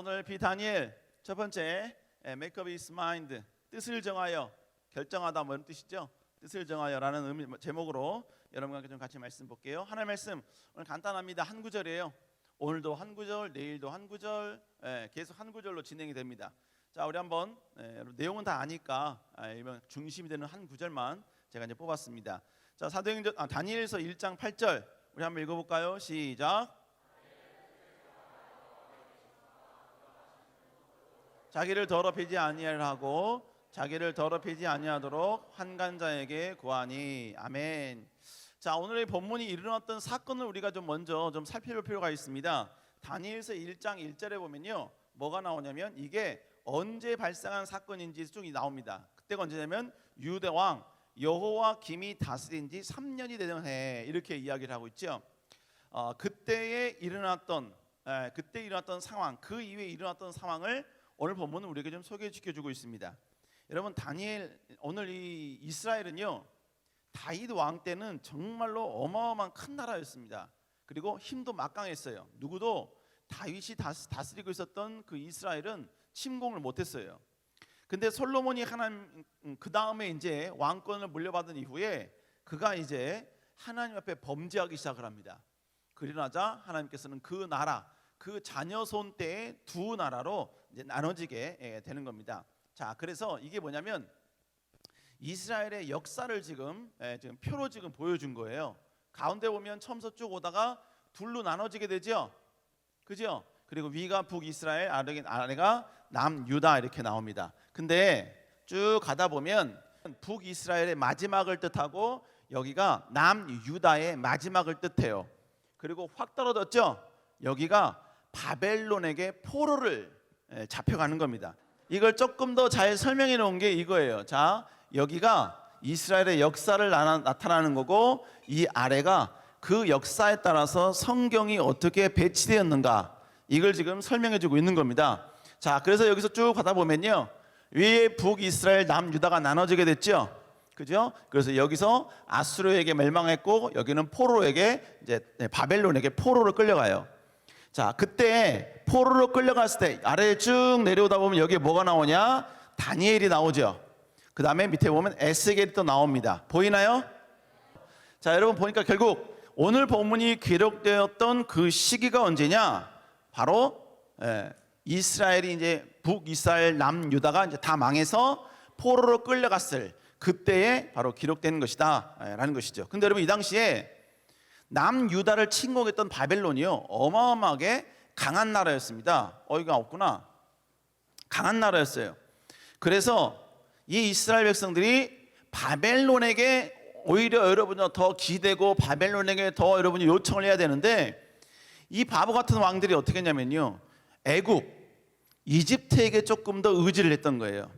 오늘 비다니엘 첫 번째 Make up his mind, 뜻을 정하여, 결정하다 뭐 이런 뜻이죠. 뜻을 정하여라는 의미 제목으로 여러분과 함께 좀 같이 말씀 볼게요. 하나님 말씀 오늘 간단합니다. 한 구절이에요. 오늘도 한 구절, 내일도 한 구절, 계속 한 구절로 진행이 됩니다. 자, 우리 한번 내용은 다 아니까 이번 중심이 되는 한 구절만 제가 이제 뽑았습니다. 자, 사도행전 다니엘서 1장 8절 우리 한번 읽어볼까요? 시작. 자기를 더럽히지 아니하고 자기를 더럽히지 아니하도록 한간자에게 구하니. 아멘. 자, 오늘의 본문이 일어났던 사건을 우리가 좀 먼저 좀 살펴볼 필요가 있습니다. 다니엘서 1장 1절에 보면요, 뭐가 나오냐면 이게 언제 발생한 사건인지 쭉 나옵니다. 그때가 언제냐면 유대 왕 여호와김이 다스린 지 3년이 되던 해, 이렇게 이야기를 하고 있죠. 그때 일어났던 상황, 그 이후에 일어났던 상황을 오늘 본문은 우리에게 좀 소개시켜주고 있습니다. 여러분, 다니엘, 오늘 이 이스라엘은요, 다윗 왕 때는 정말로 어마어마한 큰 나라였습니다. 그리고 힘도 막강했어요. 누구도 다윗이 다스리고 있었던 그 이스라엘은 침공을 못했어요. 근데 솔로몬이 하나님 그 다음에 이제 왕권을 물려받은 이후에 그가 이제 하나님 앞에 범죄하기 시작을 합니다. 그러나자 하나님께서는 그 나라, 그 자녀 손 때의 두 나라로 이제 나눠지게 되는 겁니다. 자, 그래서 이게 뭐냐면 이스라엘의 역사를 지금 표로 지금 보여준 거예요. 가운데 보면 처음부터 쭉 오다가 둘로 나눠지게 되죠, 그죠? 그리고 위가 북이스라엘, 아래가 남유다 이렇게 나옵니다. 근데 쭉 가다 보면 북이스라엘의 마지막을 뜻하고 여기가 남유다의 마지막을 뜻해요. 그리고 확 떨어졌죠? 여기가 바벨론에게 포로를 잡혀가는 겁니다. 이걸 조금 더 잘 설명해 놓은 게 이거예요. 자, 여기가 이스라엘의 역사를 나타나는 거고, 이 아래가 그 역사에 따라서 성경이 어떻게 배치되었는가, 이걸 지금 설명해 주고 있는 겁니다. 자, 그래서 여기서 쭉 가다 보면요, 위에 북이스라엘, 남유다가 나눠지게 됐죠, 그죠? 그래서 여기서 아수르에게 멸망했고, 여기는 포로에게, 이제 바벨론에게 포로로 끌려가요. 자, 그때 포로로 끌려갔을 때 아래에 쭉 내려오다 보면 여기에 뭐가 나오냐? 다니엘이 나오죠. 그 다음에 밑에 보면 에스겔이 또 나옵니다. 보이나요? 자, 여러분 보니까 결국 오늘 본문이 기록되었던 그 시기가 언제냐? 바로 이스라엘이 이제 북이스라엘, 남유다가 이제 다 망해서 포로로 끌려갔을 그때에 바로 기록된 것이다 라는 것이죠. 근데 여러분, 이 당시에 남유다를 침공했던 바벨론이요, 어마어마하게 강한 나라였습니다. 어이가 없구나. 강한 나라였어요. 그래서 이 이스라엘 백성들이 바벨론에게 오히려 여러분이 더 기대고 바벨론에게 더 여러분이 요청을 해야 되는데, 이 바보 같은 왕들이 어떻게 했냐면요, 애굽, 이집트에게 조금 더 의지를 했던 거예요.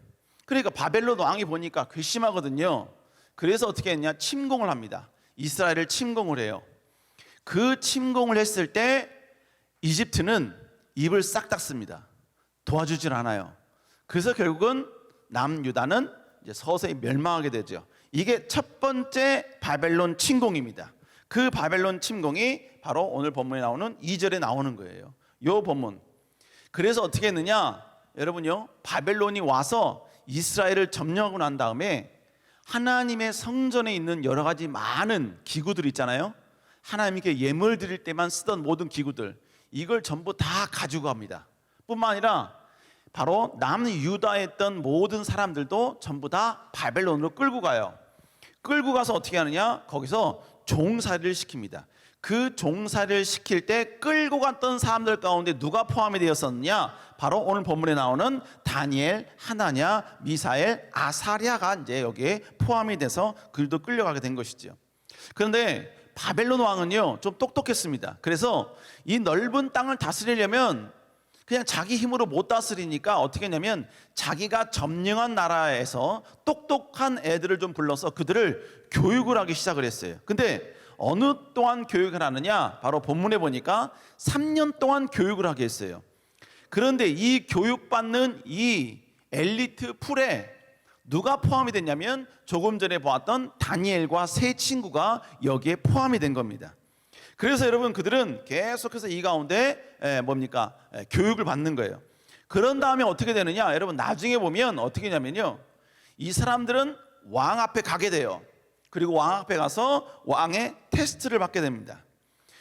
그러니까 바벨론 왕이 보니까 괘씸하거든요. 그래서 어떻게 했냐? 침공을 합니다. 이스라엘을 침공을 해요. 그 침공을 했을 때 이집트는 입을 싹 닫습니다. 도와주질 않아요. 그래서 결국은 남유다는 이제 서서히 멸망하게 되죠. 이게 첫 번째 바벨론 침공입니다. 그 바벨론 침공이 바로 오늘 본문에 나오는 2절에 나오는 거예요. 이 본문. 그래서 어떻게 했느냐? 여러분요, 바벨론이 와서 이스라엘을 점령하고 난 다음에 하나님의 성전에 있는 여러 가지 많은 기구들 있잖아요. 하나님께 예물 드릴 때만 쓰던 모든 기구들, 이걸 전부 다 가지고 갑니다. 뿐만 아니라 바로 남유다에 있던 모든 사람들도 전부 다 바벨론으로 끌고 가요. 끌고 가서 어떻게 하느냐? 거기서 종살이를 시킵니다. 그 종살이를 시킬 때 끌고 갔던 사람들 가운데 누가 포함이 되었었느냐? 바로 오늘 본문에 나오는 다니엘, 하나냐, 미사엘, 아사랴가 이제 여기에 포함이 돼서 그들도 끌려가게 된 것이죠. 그런데 바벨론 왕은요, 좀 똑똑했습니다. 그래서 이 넓은 땅을 다스리려면 그냥 자기 힘으로 못 다스리니까 어떻게 했냐면 자기가 점령한 나라에서 똑똑한 애들을 좀 불러서 그들을 교육을 하기 시작을 했어요. 근데 어느 동안 교육을 하느냐? 바로 본문에 보니까 3년 동안 교육을 하게 했어요. 그런데 이 교육받는 이 엘리트 풀에 누가 포함이 됐냐면 조금 전에 보았던 다니엘과 세 친구가 여기에 포함이 된 겁니다. 그래서 여러분, 그들은 계속해서 이 가운데 교육을 받는 거예요. 그런 다음에 어떻게 되느냐? 여러분 나중에 보면 어떻게 되냐면요, 이 사람들은 왕 앞에 가게 돼요. 그리고 왕 앞에 가서 왕의 테스트를 받게 됩니다.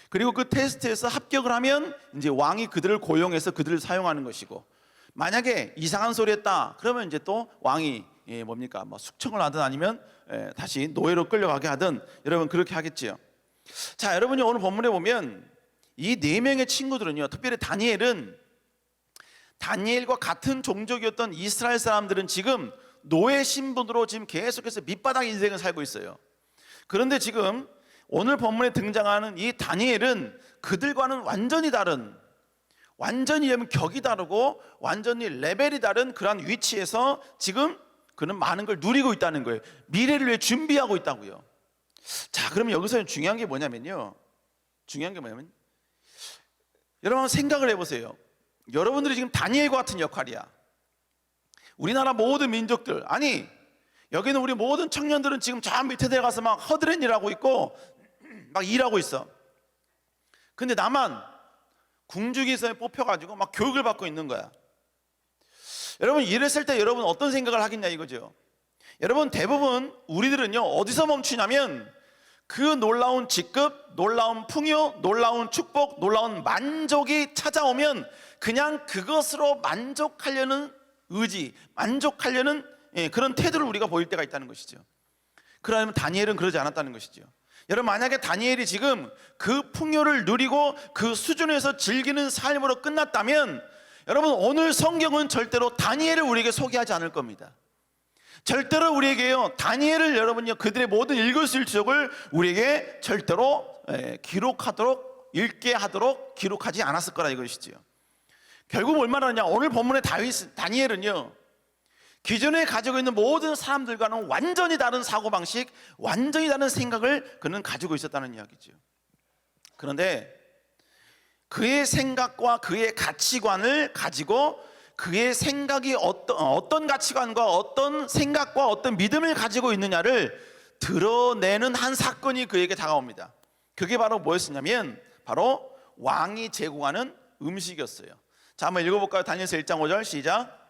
그리고 그 테스트에서 합격을 하면 이제 왕이 그들을 고용해서 그들을 사용하는 것이고, 만약에 이상한 소리 했다 그러면 이제 또 왕이 뭡니까? 뭐 숙청을 하든 아니면 다시 노예로 끌려가게 하든, 여러분 그렇게 하겠지요. 자, 여러분이 오늘 본문에 보면 이 네 명의 친구들은요, 특별히 다니엘과 같은 종족이었던 이스라엘 사람들은 지금 노예 신분으로 지금 계속해서 밑바닥 인생을 살고 있어요. 그런데 지금 오늘 본문에 등장하는 이 다니엘은 그들과는 완전히 다른, 완전히 격이 다르고 완전히 레벨이 다른 그러한 위치에서 지금 그는 많은 걸 누리고 있다는 거예요. 미래를 위해 준비하고 있다고요. 자, 그러면 여기서 중요한 게 뭐냐면 여러분 한번 생각을 해보세요. 여러분들이 지금 다니엘과 같은 역할이야. 우리나라 모든 민족들, 아니 여기는 우리 모든 청년들은 지금 저 밑에 내려가서 막 허드렛 일하고 있고 막 일하고 있어. 근데 나만 궁중에서 뽑혀가지고 막 교육을 받고 있는 거야. 여러분 이랬을 때 여러분 어떤 생각을 하겠냐 이거죠. 여러분 대부분 우리들은요 어디서 멈추냐면 그 놀라운 직급, 놀라운 풍요, 놀라운 축복, 놀라운 만족이 찾아오면 그냥 그것으로 만족하려는 의지, 만족하려는 그런 태도를 우리가 보일 때가 있다는 것이죠. 그러면 다니엘은 그러지 않았다는 것이죠. 여러분 만약에 다니엘이 지금 그 풍요를 누리고 그 수준에서 즐기는 삶으로 끝났다면, 여러분 오늘 성경은 절대로 다니엘을 우리에게 소개하지 않을 겁니다. 절대로 우리에게요 다니엘을 여러분요 그들의 모든 읽을 수 있을 적을 우리에게 절대로 기록하도록, 읽게 하도록 기록하지 않았을 거라 이것이죠. 결국 얼마나 하냐, 오늘 본문의 다니엘은요 기존에 가지고 있는 모든 사람들과는 완전히 다른 사고방식, 완전히 다른 생각을 그는 가지고 있었다는 이야기죠. 그런데 그의 생각과 그의 가치관을 가지고 그의 생각이 어떤 가치관과 어떤 생각과 어떤 믿음을 가지고 있느냐를 드러내는 한 사건이 그에게 다가옵니다. 그게 바로 뭐였냐면 바로 왕이 제공하는 음식이었어요. 자, 한번 읽어볼까요? 다니엘서 1장 5절 시작.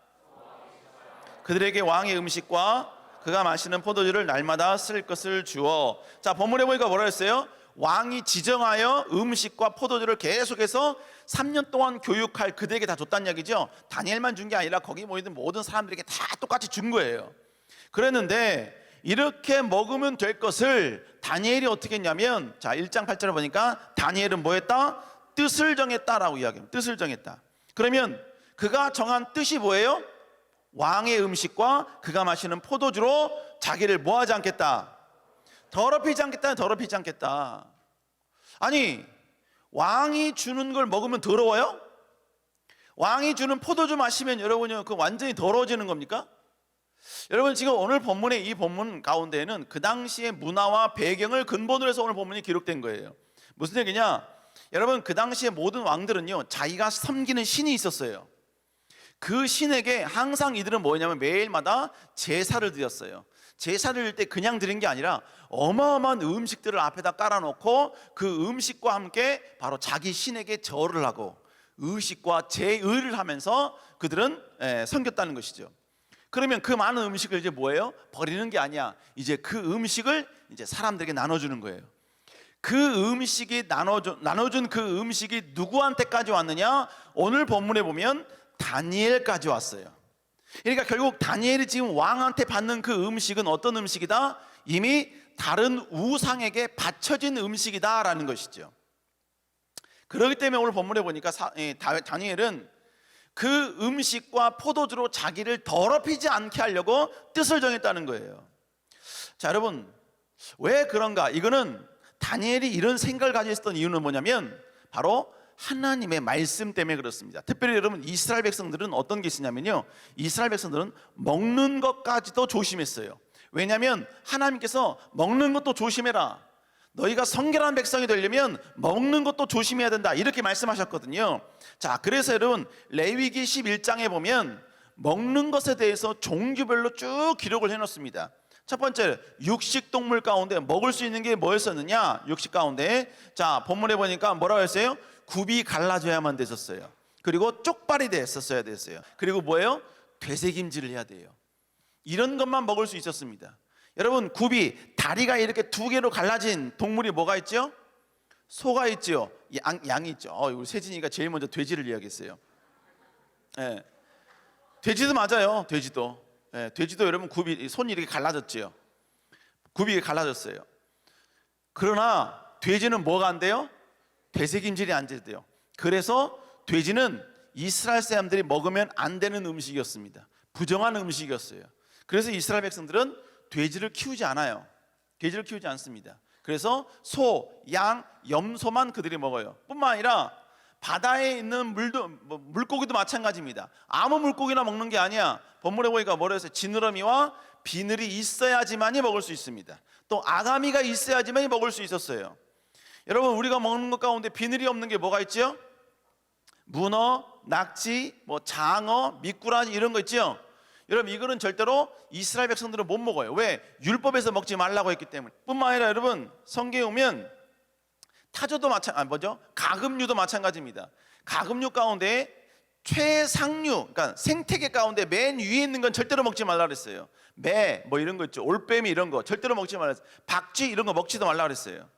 그들에게 왕의 음식과 그가 마시는 포도주를 날마다 쓸 것을 주어. 자, 본문에 보니까 뭐라 했어요? 왕이 지정하여 음식과 포도주를 계속해서 3년 동안 교육할 그들에게 다 줬다는 이야기죠. 다니엘만 준 게 아니라 거기 모이던 모든 사람들에게 다 똑같이 준 거예요. 그랬는데 이렇게 먹으면 될 것을 다니엘이 어떻게 했냐면, 자 1장 8절을 보니까 다니엘은 뭐 했다? 뜻을 정했다라고 이야기합니다. 뜻을 정했다. 그러면 그가 정한 뜻이 뭐예요? 왕의 음식과 그가 마시는 포도주로 자기를 뭐 하지 않겠다? 더럽히지 않겠다. 더럽히지 않겠다. 아니 왕이 주는 걸 먹으면 더러워요? 왕이 주는 포도주 마시면 여러분요 그 완전히 더러워지는 겁니까? 여러분 지금 오늘 본문의 이 본문 가운데에는 그 당시의 문화와 배경을 근본으로 해서 오늘 본문이 기록된 거예요. 무슨 얘기냐? 여러분 그 당시의 모든 왕들은요 자기가 섬기는 신이 있었어요. 그 신에게 항상 이들은 뭐냐면 매일마다 제사를 드렸어요. 제사를 드릴 때 그냥 드린 게 아니라 어마어마한 음식들을 앞에다 깔아놓고 그 음식과 함께 바로 자기 신에게 절을 하고 의식과 제의를 하면서 그들은 섬겼다는 것이죠. 그러면 그 많은 음식을 이제 뭐예요? 버리는 게 아니야. 이제 그 음식을 이제 사람들에게 나눠주는 거예요. 그 음식이 나눠준 그 음식이 누구한테까지 왔느냐? 오늘 본문에 보면 다니엘까지 왔어요. 그러니까 결국 다니엘이 지금 왕한테 받는 그 음식은 어떤 음식이다? 이미 다른 우상에게 바쳐진 음식이다라는 것이죠. 그렇기 때문에 오늘 본문에 보니까 다니엘은 그 음식과 포도주로 자기를 더럽히지 않게 하려고 뜻을 정했다는 거예요. 자 여러분 왜 그런가? 이거는 다니엘이 이런 생각을 가지고 있었던 이유는 뭐냐면 바로 하나님의 말씀 때문에 그렇습니다. 특별히 여러분 이스라엘 백성들은 어떤 게 있었냐면요 이스라엘 백성들은 먹는 것까지도 조심했어요. 왜냐하면 하나님께서 먹는 것도 조심해라, 너희가 성결한 백성이 되려면 먹는 것도 조심해야 된다 이렇게 말씀하셨거든요. 자 그래서 여러분 레위기 11장에 보면 먹는 것에 대해서 종류별로 쭉 기록을 해놓습니다. 첫 번째 육식동물 가운데 먹을 수 있는 게 뭐였었느냐? 육식 가운데 자 본문에 보니까 뭐라고 했어요? 굽이 갈라져야만 됐었어요. 그리고 쪽발이 됐었어야 됐어요. 그리고 뭐예요? 되새김질을 해야 돼요. 이런 것만 먹을 수 있었습니다. 여러분, 굽이 다리가 이렇게 두 개로 갈라진 동물이 뭐가 있죠? 소가 있죠. 양이 있죠. 우리 세진이가 제일 먼저 돼지를 이야기했어요. 예. 돼지도 맞아요. 돼지도. 예. 돼지도 여러분 굽이 손이 이렇게 갈라졌지요. 굽이 갈라졌어요. 그러나 돼지는 뭐가 안 돼요? 되새김질이 안 돼요. 그래서 돼지는 이스라엘 사람들이 먹으면 안 되는 음식이었습니다. 부정한 음식이었어요. 그래서 이스라엘 백성들은 돼지를 키우지 않아요. 돼지를 키우지 않습니다. 그래서 소, 양, 염소만 그들이 먹어요. 뿐만 아니라 바다에 있는 물고기도 마찬가지입니다. 아무 물고기나 먹는 게 아니야. 본문에 보니까 뭐라 했어요? 지느러미와 비늘이 있어야지만이 먹을 수 있습니다. 또 아가미가 있어야지만이 먹을 수 있었어요. 여러분, 우리가 먹는 것 가운데 비늘이 없는 게 뭐가 있죠? 문어, 낙지, 장어, 미꾸라지 이런 거 있죠? 여러분, 이거는 절대로 이스라엘 백성들은 못 먹어요. 왜? 율법에서 먹지 말라고 했기 때문에. 뿐만 아니라 여러분, 성경에 오면 타조도 가금류도 마찬가지입니다. 가금류 가운데 최상류, 그러니까 생태계 가운데 맨 위에 있는 건 절대로 먹지 말라 그랬어요. 매, 이런 거 있죠. 올빼미 이런 거 절대로 먹지 말라 그랬어요. 박쥐 이런 거 먹지도 말라 그랬어요.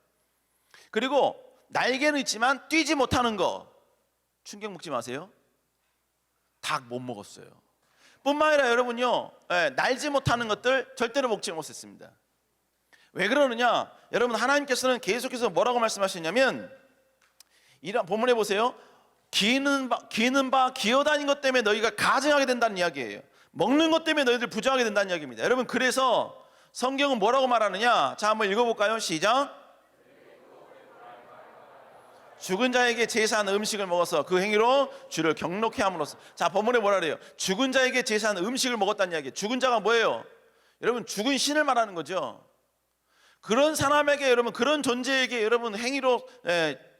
그리고 날개는 있지만 뛰지 못하는 거 충격 먹지 마세요. 닭 못 먹었어요. 뿐만 아니라 여러분요, 날지 못하는 것들 절대로 먹지 못했습니다. 왜 그러느냐? 여러분, 하나님께서는 계속해서 뭐라고 말씀하시냐면, 이런 본문에 보세요. 기는 바 기어다닌 것 때문에 너희가 가증하게 된다는 이야기예요. 먹는 것 때문에 너희들 부정하게 된다는 이야기입니다. 여러분, 그래서 성경은 뭐라고 말하느냐? 자, 한번 읽어볼까요? 시작. 죽은 자에게 제사한 음식을 먹어서 그 행위로 주를 경록해 함으로써. 자, 본문에 뭐라 그래요? 죽은 자에게 제사한 음식을 먹었다는 이야기예요. 죽은 자가 뭐예요? 여러분, 죽은 신을 말하는 거죠. 그런 사람에게, 여러분, 그런 존재에게 여러분 행위로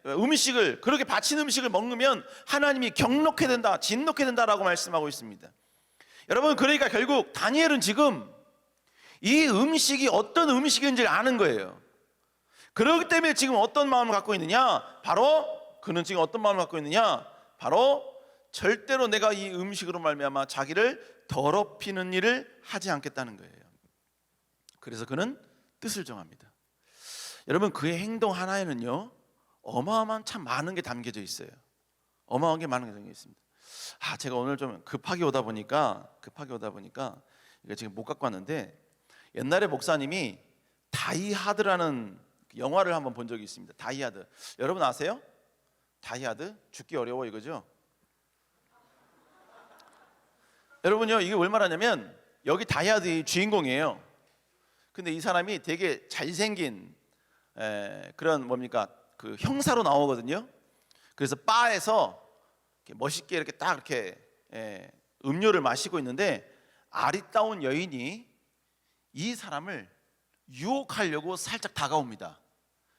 음식을, 그렇게 바친 음식을 먹으면 하나님이 경록해 된다, 진노케 된다라고 말씀하고 있습니다. 여러분, 그러니까 결국 다니엘은 지금 이 음식이 어떤 음식인지를 아는 거예요. 그렇기 때문에 지금 어떤 마음을 갖고 있느냐? 바로 그는 지금 어떤 마음을 갖고 있느냐? 바로 절대로 내가 이 음식으로 말미암아 자기를 더럽히는 일을 하지 않겠다는 거예요. 그래서 그는 뜻을 정합니다. 여러분, 그의 행동 하나에는요 어마어마한 참 많은 게 담겨져 있어요. 어마어마한 게 많은 게 담겨져 있습니다. 제가 오늘 좀 급하게 오다 보니까 이거 지금 못 갖고 왔는데, 옛날에 목사님이 다이하드라는 영화를 한번 본 적이 있습니다. 다이하드. 여러분 아세요? 다이하드? 죽기 어려워 이거죠? 여러분요, 이게 뭘 말하냐면 여기 다이하드의 주인공이에요. 근데 이 사람이 되게 잘생긴 그런 그 형사로 나오거든요. 그래서 바에서 이렇게 멋있게 이렇게 딱 이렇게 음료를 마시고 있는데, 아리따운 여인이 이 사람을 유혹하려고 살짝 다가옵니다.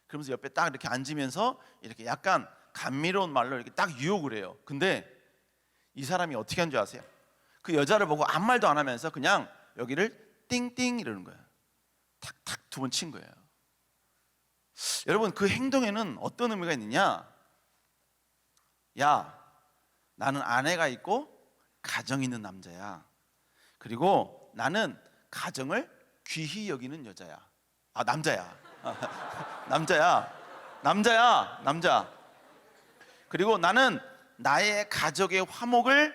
그러면서 옆에 딱 이렇게 앉으면서 이렇게 약간 감미로운 말로 이렇게 딱 유혹을 해요. 근데 이 사람이 어떻게 한 줄 아세요? 그 여자를 보고 아무 말도 안 하면서 그냥 여기를 띵띵 이러는 거예요. 탁탁 2번 친 거예요. 여러분, 그 행동에는 어떤 의미가 있느냐? 야, 나는 아내가 있고 가정 있는 남자야. 그리고 나는 가정을 귀히 여기는 여자야. 남자야. 남자. 그리고 나는 나의 가족의 화목을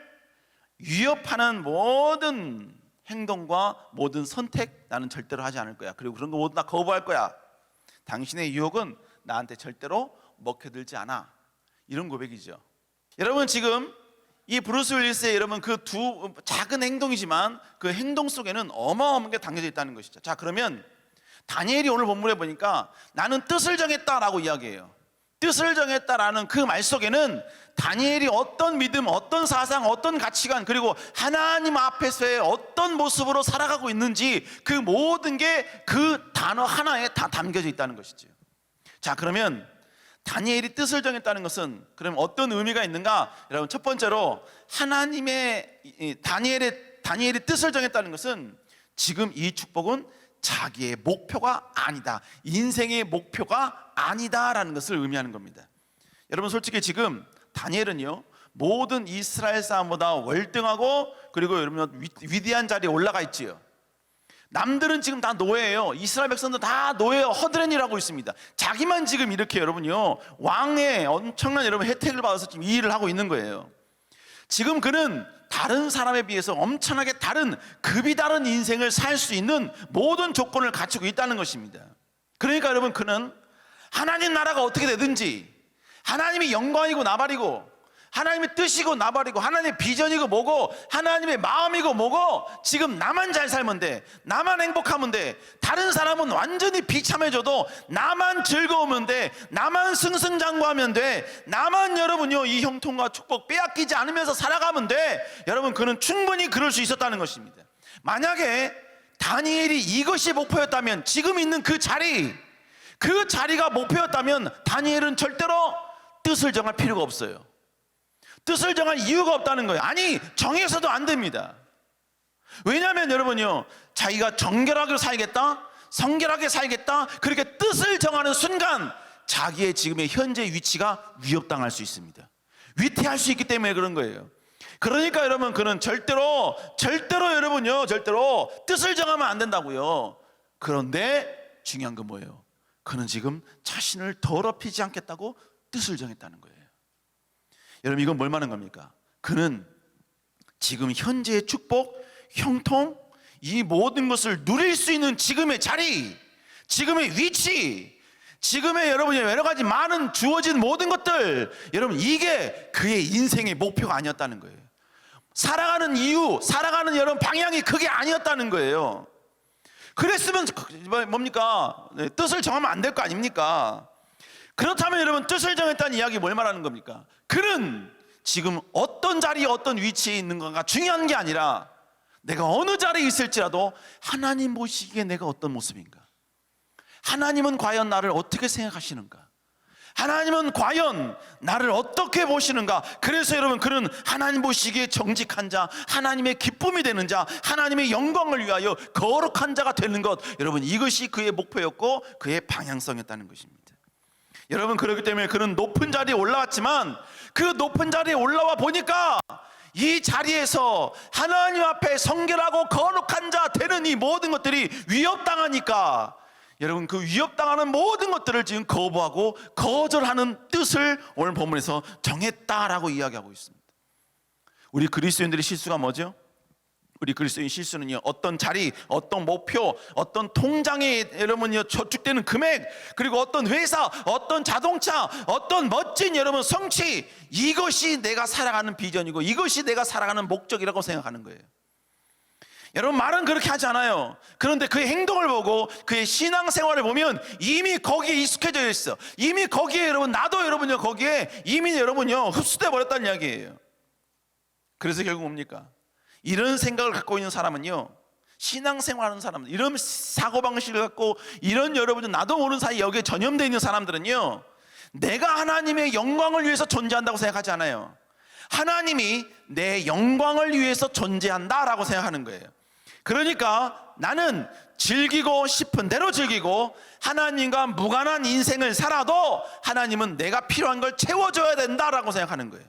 위협하는 모든 행동과 모든 선택 나는 절대로 하지 않을 거야. 그리고 그런 거 모두 다 거부할 거야. 당신의 유혹은 나한테 절대로 먹혀들지 않아. 이런 고백이죠. 여러분, 지금 이 브루스 윌리스의 여러분 그 두 작은 행동이지만 그 행동 속에는 어마어마한 게 담겨져 있다는 것이죠. 자, 그러면 다니엘이 오늘 본문에 보니까 나는 뜻을 정했다라고 이야기해요. 뜻을 정했다라는 그 말 속에는 다니엘이 어떤 믿음, 어떤 사상, 어떤 가치관, 그리고 하나님 앞에서의 어떤 모습으로 살아가고 있는지 그 모든 게 그 단어 하나에 다 담겨져 있다는 것이죠. 자, 그러면 다니엘이 뜻을 정했다는 것은 그럼 어떤 의미가 있는가? 여러분, 첫 번째로 다니엘이 뜻을 정했다는 것은 지금 이 축복은 자기의 목표가 아니다, 인생의 목표가 아니다라는 것을 의미하는 겁니다. 여러분, 솔직히 지금 다니엘은요 모든 이스라엘 사람보다 월등하고 그리고 여러분 위대한 자리에 올라가 있지요. 남들은 지금 다 노예예요. 이스라엘 백성들 다 노예요. 허드렛이라고 있습니다. 자기만 지금 이렇게 여러분요 왕의 엄청난 여러분 혜택을 받아서 지금 이 일을 하고 있는 거예요. 지금 그는 다른 사람에 비해서 엄청나게 다른 급이 다른 인생을 살 수 있는 모든 조건을 갖추고 있다는 것입니다. 그러니까 여러분 그는 하나님 나라가 어떻게 되든지 하나님이 영광이고 나발이고 하나님의 뜻이고 나발이고 하나님의 비전이고 뭐고 하나님의 마음이고 뭐고 지금 나만 잘 살면 돼, 나만 행복하면 돼, 다른 사람은 완전히 비참해져도 나만 즐거우면 돼, 나만 승승장구하면 돼, 나만 여러분요 이 형통과 축복 빼앗기지 않으면서 살아가면 돼. 여러분 그는 충분히 그럴 수 있었다는 것입니다. 만약에 다니엘이 이것이 목표였다면, 지금 있는 그 자리가 목표였다면 다니엘은 절대로 뜻을 정할 필요가 없어요. 뜻을 정할 이유가 없다는 거예요. 아니, 정해서도 안 됩니다. 왜냐하면 여러분요 자기가 정결하게 살겠다, 성결하게 살겠다 그렇게 뜻을 정하는 순간 자기의 지금의 현재 위치가 위협당할 수 있습니다. 위태할 수 있기 때문에 그런 거예요. 그러니까 여러분 그는 절대로 여러분요 절대로 뜻을 정하면 안 된다고요. 그런데 중요한 건 뭐예요? 그는 지금 자신을 더럽히지 않겠다고 뜻을 정했다는 거예요. 여러분 이건 뭘 말하는 겁니까? 그는 지금 현재의 축복, 형통, 이 모든 것을 누릴 수 있는 지금의 자리, 지금의 위치, 지금의 여러분의 여러 가지 많은 주어진 모든 것들, 여러분 이게 그의 인생의 목표가 아니었다는 거예요. 살아가는 이유, 살아가는 여러분 방향이 그게 아니었다는 거예요. 그랬으면 뭡니까? 뜻을 정하면 안 될 거 아닙니까? 그렇다면 여러분 뜻을 정했다는 이야기 뭘 말하는 겁니까? 그는 지금 어떤 자리에 어떤 위치에 있는 건가 중요한 게 아니라 내가 어느 자리에 있을지라도 하나님 보시기에 내가 어떤 모습인가, 하나님은 과연 나를 어떻게 생각하시는가, 하나님은 과연 나를 어떻게 보시는가. 그래서 여러분 그는 하나님 보시기에 정직한 자, 하나님의 기쁨이 되는 자, 하나님의 영광을 위하여 거룩한 자가 되는 것, 여러분 이것이 그의 목표였고 그의 방향성이었다는 것입니다. 여러분 그렇기 때문에 그는 높은 자리에 올라왔지만 그 높은 자리에 올라와 보니까 이 자리에서 하나님 앞에 성결하고 거룩한 자 되는 이 모든 것들이 위협당하니까 여러분 그 위협당하는 모든 것들을 지금 거부하고 거절하는 뜻을 오늘 본문에서 정했다라고 이야기하고 있습니다. 우리 그리스도인들의 실수가 뭐죠? 우리 그리스도인 실수는요 어떤 자리, 어떤 목표, 어떤 통장에 여러분요 저축되는 금액, 그리고 어떤 회사, 어떤 자동차, 어떤 멋진 여러분 성취, 이것이 내가 살아가는 비전이고 이것이 내가 살아가는 목적이라고 생각하는 거예요. 여러분 말은 그렇게 하지 않아요. 그런데 그의 행동을 보고 그의 신앙생활을 보면 이미 거기에 익숙해져 있어. 이미 거기에 여러분 나도 여러분요 거기에 이미 여러분요 흡수돼 버렸다는 이야기예요. 그래서 결국 뭡니까? 이런 생각을 갖고 있는 사람은요 신앙생활하는 사람들, 이런 사고방식을 갖고 이런 여러분 나도 모르는 사이에 여기에 전염되어 있는 사람들은요 내가 하나님의 영광을 위해서 존재한다고 생각하지 않아요. 하나님이 내 영광을 위해서 존재한다라고 생각하는 거예요. 그러니까 나는 즐기고 싶은 대로 즐기고 하나님과 무관한 인생을 살아도 하나님은 내가 필요한 걸 채워줘야 된다라고 생각하는 거예요.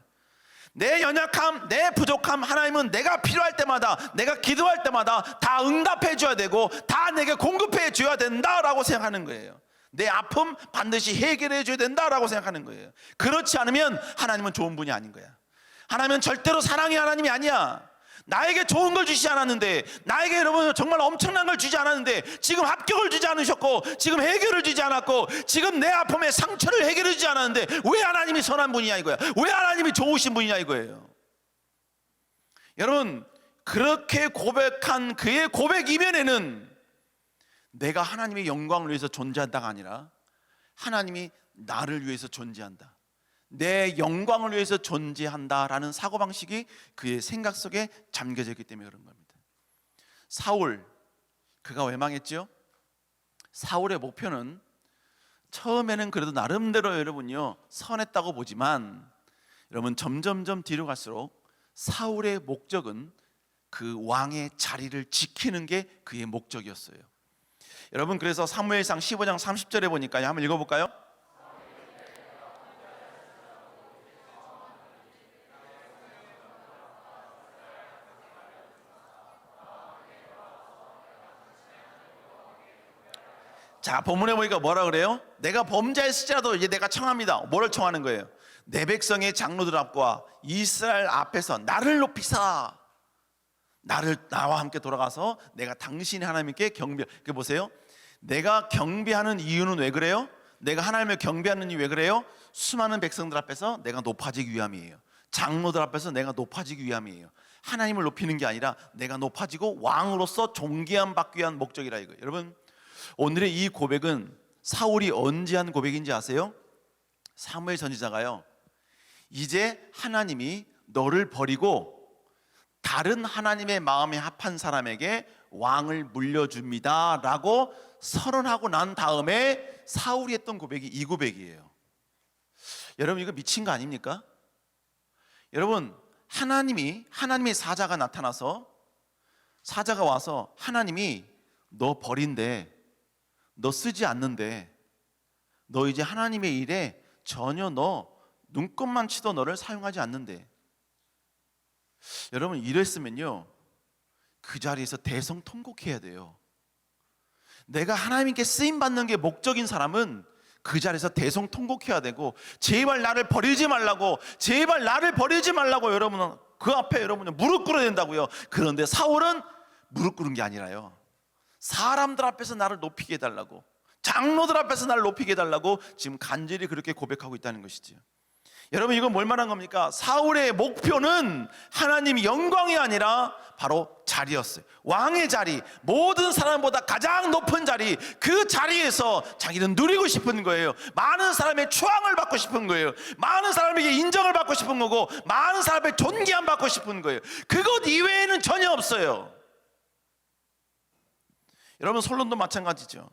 내 연약함, 내 부족함 하나님은 내가 필요할 때마다, 내가 기도할 때마다 다 응답해 줘야 되고 다 내게 공급해 줘야 된다라고 생각하는 거예요. 내 아픔 반드시 해결해 줘야 된다라고 생각하는 거예요. 그렇지 않으면 하나님은 좋은 분이 아닌 거야. 하나님은 절대로 사랑의 하나님이 아니야. 나에게 좋은 걸 주시지 않았는데, 나에게 여러분 정말 엄청난 걸 주지 않았는데, 지금 합격을 주지 않으셨고 지금 해결을 주지 않았고 지금 내 아픔의 상처를 해결해 주지 않았는데 왜 하나님이 선한 분이냐 이거야. 왜 하나님이 좋으신 분이냐 이거예요. 여러분 그렇게 고백한 그의 고백 이면에는 내가 하나님의 영광을 위해서 존재한다가 아니라 하나님이 나를 위해서 존재한다, 내 영광을 위해서 존재한다라는 사고방식이 그의 생각 속에 잠겨져 있기 때문에 그런 겁니다. 사울, 그가 왜 망했죠? 사울의 목표는 처음에는 그래도 나름대로 여러분요 선했다고 보지만 여러분 점점점 뒤로 갈수록 사울의 목적은 그 왕의 자리를 지키는 게 그의 목적이었어요. 여러분 그래서 사무엘상 15장 30절에 보니까 한번 읽어볼까요? 자, 본문에 보니까 뭐라 그래요? 내가 범죄했을지라도 이제 내가 청합니다. 뭐를 청하는 거예요? 내 백성의 장로들 앞과 이스라엘 앞에서 나를 높이사, 나와 함께 돌아가서 내가 당신의 하나님께 경배. 그 보세요, 내가 경배하는 이유는 왜 그래요? 내가 하나님을 경배하는 이유 왜 그래요? 수많은 백성들 앞에서 내가 높아지기 위함이에요. 장로들 앞에서 내가 높아지기 위함이에요. 하나님을 높이는 게 아니라 내가 높아지고 왕으로서 존귀함 받기 위한 목적이라 이거예요. 여러분, 오늘의 이 고백은 사울이 언제 한 고백인지 아세요? 사무엘 선지자가요, 이제 하나님이 너를 버리고 다른 하나님의 마음에 합한 사람에게 왕을 물려줍니다 라고 선언하고 난 다음에 사울이 했던 고백이 이 고백이에요. 여러분, 이거 미친 거 아닙니까? 여러분, 하나님의 사자가 나타나서, 사자가 와서 하나님이 너 버린대, 너 쓰지 않는데, 너 이제 하나님의 일에 전혀 너 눈곱만 치도 너를 사용하지 않는데, 여러분, 이랬으면요 그 자리에서 대성통곡해야 돼요. 내가 하나님께 쓰임받는 게 목적인 사람은 그 자리에서 대성통곡해야 되고, 제발 나를 버리지 말라고, 제발 나를 버리지 말라고 여러분은 그 앞에 여러분은 무릎 꿇어야 된다고요. 그런데 사울은 무릎 꿇은 게 아니라요, 사람들 앞에서 나를 높이게 해달라고, 장로들 앞에서 나를 높이게 해달라고 지금 간절히 그렇게 고백하고 있다는 것이죠. 여러분, 이건 뭘 말한 겁니까? 사울의 목표는 하나님의 영광이 아니라 바로 자리였어요. 왕의 자리, 모든 사람보다 가장 높은 자리, 그 자리에서 자기는 누리고 싶은 거예요. 많은 사람의 추앙을 받고 싶은 거예요. 많은 사람에게 인정을 받고 싶은 거고, 많은 사람의 존귀함 받고 싶은 거예요. 그것 이외에는 전혀 없어요. 여러분, 솔로몬도 마찬가지죠.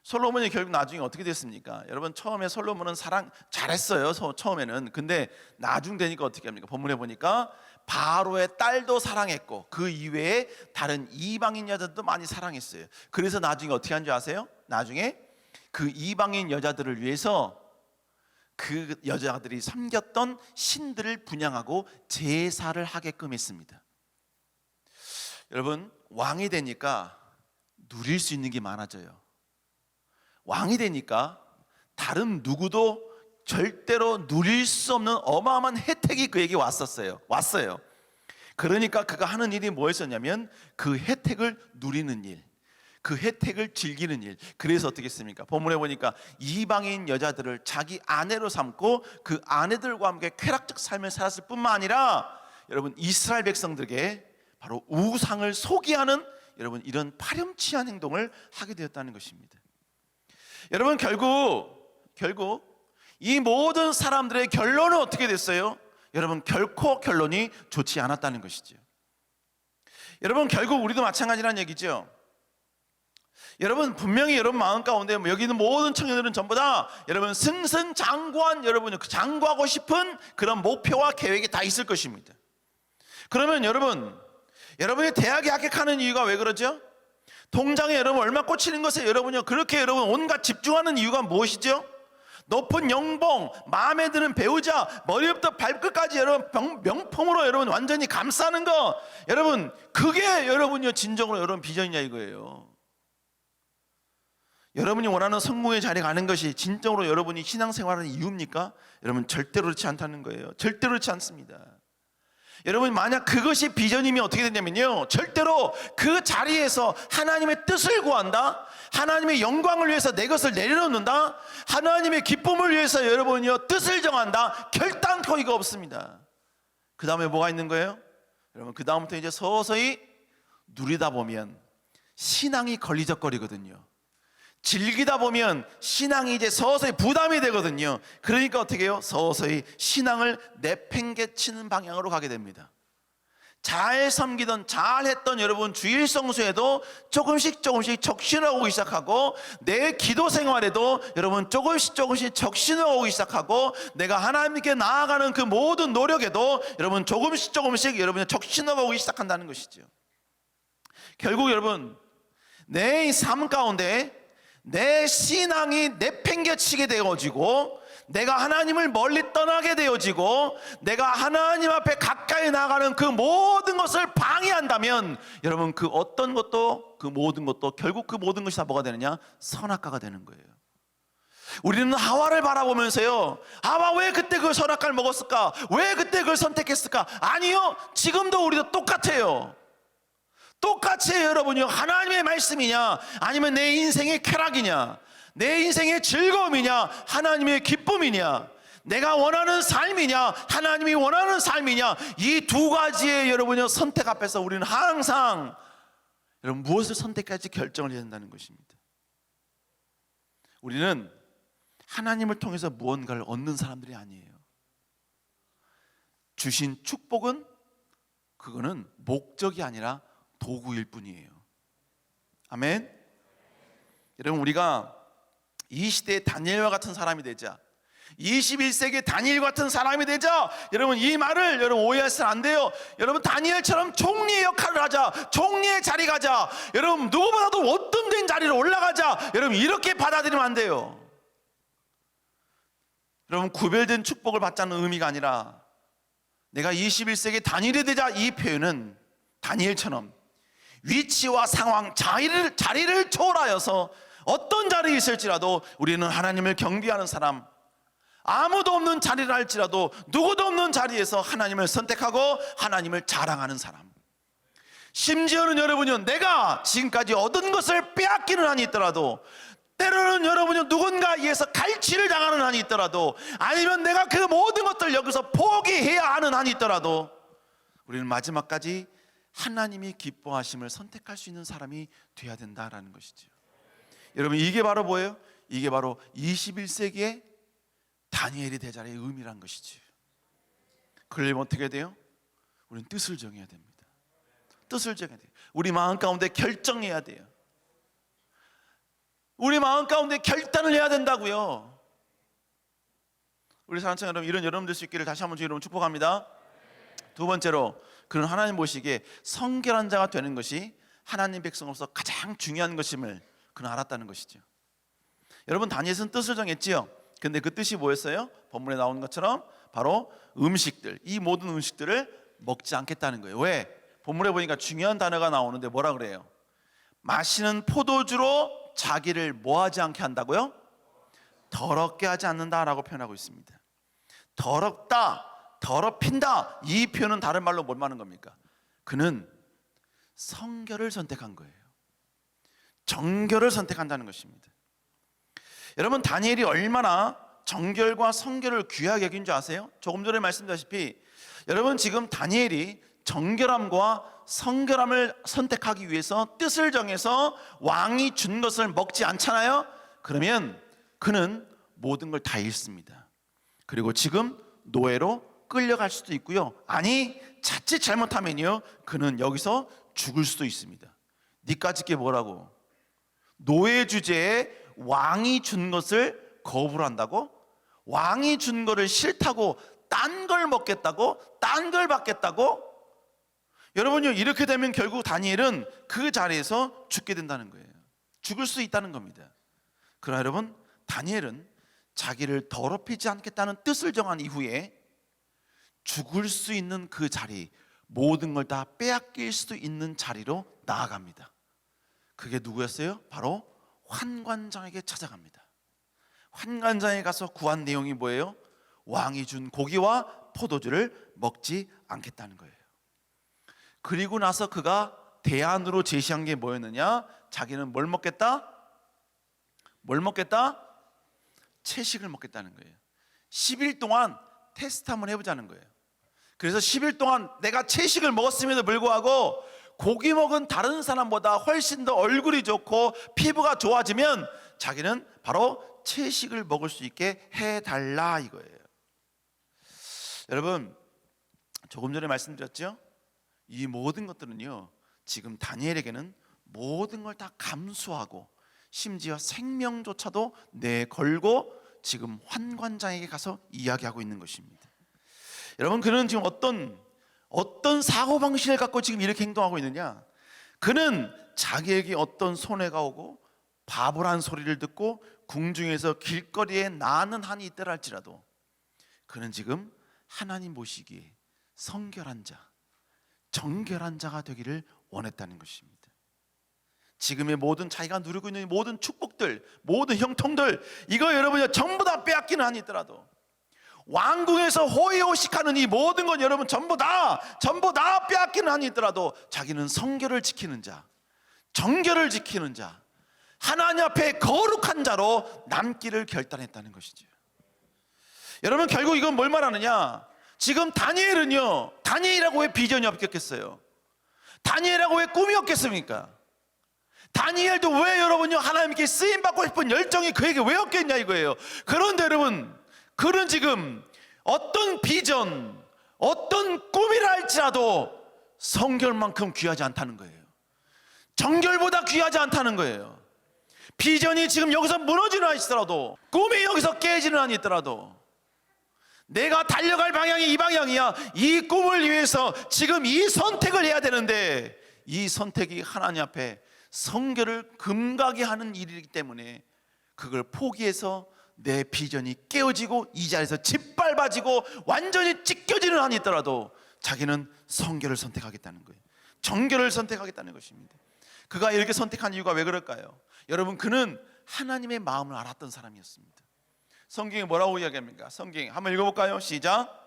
솔로몬이 결국 나중에 어떻게 됐습니까? 여러분, 처음에 솔로몬은 사랑 잘했어요, 처음에는. 근데 나중 되니까 어떻게 합니까? 본문에 보니까 바로의 딸도 사랑했고 그 이외에 다른 이방인 여자들도 많이 사랑했어요. 그래서 나중에 어떻게 한 줄 아세요? 나중에 그 이방인 여자들을 위해서 그 여자들이 섬겼던 신들을 분향하고 제사를 하게끔 했습니다. 여러분, 왕이 되니까 누릴 수 있는 게 많아져요. 왕이 되니까 다른 누구도 절대로 누릴 수 없는 어마어마한 혜택이 그에게 왔어요. 그러니까 그가 하는 일이 뭐였었냐면 그 혜택을 누리는 일, 그 혜택을 즐기는 일. 그래서 어떻게 했습니까? 본문에 보니까 이방인 여자들을 자기 아내로 삼고 그 아내들과 함께 쾌락적 삶을 살았을 뿐만 아니라, 여러분, 이스라엘 백성들에게 바로 우상을 소개하는, 여러분, 이런 파렴치한 행동을 하게 되었다는 것입니다. 여러분, 결국 이 모든 사람들의 결론은 어떻게 됐어요? 여러분, 결코 결론이 좋지 않았다는 것이죠. 여러분, 결국 우리도 마찬가지라는 얘기죠. 여러분, 분명히 여러분 마음 가운데 여기 있는 모든 청년들은 전부 다 여러분 승승장구한, 여러분 장구하고 싶은 그런 목표와 계획이 다 있을 것입니다. 그러면 여러분이 대학에 합격하는 이유가 왜 그러죠? 통장에 여러분 얼마 꽂히는 것에 여러분요 그렇게 여러분 온갖 집중하는 이유가 무엇이죠? 높은 연봉, 마음에 드는 배우자, 머리부터 발끝까지 여러분 명품으로 여러분 완전히 감싸는 거, 여러분 그게 여러분요 진정으로 여러분 비전이냐 이거예요. 여러분이 원하는 성공의 자리에 가는 것이 진정으로 여러분이 신앙생활하는 이유입니까? 여러분, 절대로 그렇지 않다는 거예요. 절대로 그렇지 않습니다. 여러분, 만약 그것이 비전이면 어떻게 되냐면요, 절대로 그 자리에서 하나님의 뜻을 구한다, 하나님의 영광을 위해서 내 것을 내려놓는다, 하나님의 기쁨을 위해서 여러분이요 뜻을 정한다, 결단코 이거 없습니다. 그 다음에 뭐가 있는 거예요? 여러분, 그 다음부터 이제 서서히 누리다 보면 신앙이 걸리적거리거든요. 즐기다 보면 신앙이 이제 서서히 부담이 되거든요. 그러니까 어떻게 해요? 서서히 신앙을 내팽개치는 방향으로 가게 됩니다. 잘 섬기던, 잘했던 여러분 주일 성수에도 조금씩 적신을 오기 시작하고, 내 기도 생활에도 여러분 조금씩 적신을 오기 시작하고, 내가 하나님께 나아가는 그 모든 노력에도 여러분 조금씩 여러분의 적신을 오기 시작한다는 것이죠. 결국 여러분, 내 삶 가운데 내 신앙이 내팽개치게 되어지고 내가 하나님을 멀리 떠나게 되어지고 내가 하나님 앞에 가까이 나가는 그 모든 것을 방해한다면 여러분 그 어떤 것도 그 모든 것도 결국 그 모든 것이 다 뭐가 되느냐? 선악과가 되는 거예요. 우리는 하와를 바라보면서요, 하와 왜 그때 그 선악과를 먹었을까? 왜 그때 그걸 선택했을까? 아니요, 지금도 우리도 똑같아요. 똑같이 여러분이요, 하나님의 말씀이냐 아니면 내 인생의 쾌락이냐, 내 인생의 즐거움이냐 하나님의 기쁨이냐, 내가 원하는 삶이냐 하나님이 원하는 삶이냐, 이 두 가지의 여러분의 선택 앞에서 우리는 항상 여러분 무엇을 선택할지 결정을 해야 된다는 것입니다. 우리는 하나님을 통해서 무언가를 얻는 사람들이 아니에요. 주신 축복은 그거는 목적이 아니라 도구일 뿐이에요. 아멘. 여러분 우리가 이 시대의 다니엘과 같은 사람이 되자, 21세기 다니엘 같은 사람이 되자, 여러분 이 말을 여러분 오해하시면 안 돼요. 여러분 다니엘처럼 총리의 역할을 하자, 총리의 자리 가자, 여러분 누구보다도 월등된 자리로 올라가자, 여러분 이렇게 받아들이면 안 돼요. 여러분 구별된 축복을 받자는 의미가 아니라 내가 21세기 다니엘이 되자, 이 표현은 다니엘처럼 위치와 상황, 자리를 초월하여서 어떤 자리에 있을지라도 우리는 하나님을 경배하는 사람, 아무도 없는 자리를 할지라도 누구도 없는 자리에서 하나님을 선택하고 하나님을 자랑하는 사람, 심지어는 여러분요, 내가 지금까지 얻은 것을 빼앗기는 한이 있더라도, 때로는 여러분이 누군가에 의해서 갈취를 당하는 한이 있더라도, 아니면 내가 그 모든 것들 여기서 포기해야 하는 한이 있더라도 우리는 마지막까지 하나님이 기뻐하심을 선택할 수 있는 사람이 돼야 된다라는 것이죠. 여러분 이게 바로 뭐예요? 이게 바로 21세기의 다니엘이 대자리의 의미란 것이죠. 그러려면 어떻게 돼요? 우리는 뜻을 정해야 됩니다. 뜻을 정해야 돼요. 우리 마음 가운데 결정해야 돼요. 우리 마음 가운데 결단을 해야 된다고요. 우리 사랑하는 여러분, 이런 여러분 될 수 있기를 다시 한번 여러분 축복합니다. 두 번째로, 그런 하나님 보시기에 성결한 자가 되는 것이 하나님 백성으로서 가장 중요한 것임을 그는 알았다는 것이죠. 여러분 다니엘은 뜻을 정했지요. 근데 그 뜻이 뭐였어요? 본문에 나오는 것처럼 바로 음식들, 이 모든 음식들을 먹지 않겠다는 거예요. 왜? 본문에 보니까 중요한 단어가 나오는데 뭐라 그래요? 마시는 포도주로 자기를 뭐하지 않게 한다고요? 더럽게 하지 않는다라고 표현하고 있습니다. 더럽다, 더럽힌다, 이 표현은 다른 말로 뭘 말하는 겁니까? 그는 성결을 선택한 거예요. 정결을 선택한다는 것입니다. 여러분 다니엘이 얼마나 정결과 성결을 귀하게 여긴 줄 아세요? 조금 전에 말씀드렸다시피 여러분 지금 다니엘이 정결함과 성결함을 선택하기 위해서 뜻을 정해서 왕이 준 것을 먹지 않잖아요. 그러면 그는 모든 걸 다 잃습니다. 그리고 지금 노예로 끌려갈 수도 있고요, 아니 자칫 잘못하면요 그는 여기서 죽을 수도 있습니다. 니까짓 게 뭐라고? 노예 주제에 왕이 준 것을 거부를 한다고? 왕이 준 거를 싫다고 딴 걸 먹겠다고? 딴 걸 받겠다고? 여러분요, 이렇게 되면 결국 다니엘은 그 자리에서 죽게 된다는 거예요. 죽을 수 있다는 겁니다. 그러나 여러분 다니엘은 자기를 더럽히지 않겠다는 뜻을 정한 이후에 죽을 수 있는 그 자리, 모든 걸 다 빼앗길 수도 있는 자리로 나아갑니다. 그게 누구였어요? 바로 환관장에게 찾아갑니다. 환관장에 가서 구한 내용이 뭐예요? 왕이 준 고기와 포도주를 먹지 않겠다는 거예요. 그리고 나서 그가 대안으로 제시한 게 뭐였느냐? 자기는 뭘 먹겠다? 뭘 먹겠다? 채식을 먹겠다는 거예요. 10일 동안 테스트 한번 해보자는 거예요. 그래서 10일 동안 내가 채식을 먹었음에도 불구하고 고기 먹은 다른 사람보다 훨씬 더 얼굴이 좋고 피부가 좋아지면 자기는 바로 채식을 먹을 수 있게 해달라 이거예요. 여러분 조금 전에 말씀드렸죠? 이 모든 것들은요 지금 다니엘에게는 모든 걸 다 감수하고 심지어 생명조차도 내걸고 지금 환관장에게 가서 이야기하고 있는 것입니다. 여러분 그는 지금 어떤 사고방식을 갖고 지금 이렇게 행동하고 있느냐? 그는 자기에게 어떤 손해가 오고 바보란 소리를 듣고 궁중에서 길거리에 나는 한이 있더라 할지라도 그는 지금 하나님 보시기에 성결한 자, 정결한 자가 되기를 원했다는 것입니다. 지금의 모든 자기가 누리고 있는 모든 축복들, 모든 형통들, 이거 여러분이 전부 다 빼앗기는 한이 있더라도, 왕궁에서 호의호식하는 이 모든 건 여러분 전부 다 빼앗기는 한이 있더라도 자기는 성결을 지키는 자, 정결을 지키는 자, 하나님 앞에 거룩한 자로 남기를 결단했다는 것이죠. 여러분 결국 이건 뭘 말하느냐? 지금 다니엘이라고 왜 비전이 없겠어요? 다니엘이라고 왜 꿈이 없겠습니까? 다니엘도 왜 여러분요 하나님께 쓰임받고 싶은 열정이 그에게 왜 없겠냐 이거예요. 그런데 여러분 그는 지금 어떤 비전, 어떤 꿈이라 할지라도 성결만큼 귀하지 않다는 거예요. 정결보다 귀하지 않다는 거예요. 비전이 지금 여기서 무너지는 한이 있더라도, 꿈이 여기서 깨지는 한이 있더라도, 내가 달려갈 방향이 이 방향이야. 이 꿈을 위해서 지금 이 선택을 해야 되는데 이 선택이 하나님 앞에 성결을 금가게 하는 일이기 때문에 그걸 포기해서 내 비전이 깨어지고 이 자리에서 짓밟아지고 완전히 찢겨지는 한이 있더라도 자기는 성결을 선택하겠다는 거예요. 정결을 선택하겠다는 것입니다. 그가 이렇게 선택한 이유가 왜 그럴까요? 여러분 그는 하나님의 마음을 알았던 사람이었습니다. 성경이 뭐라고 이야기합니까? 성경 한번 읽어볼까요? 시작.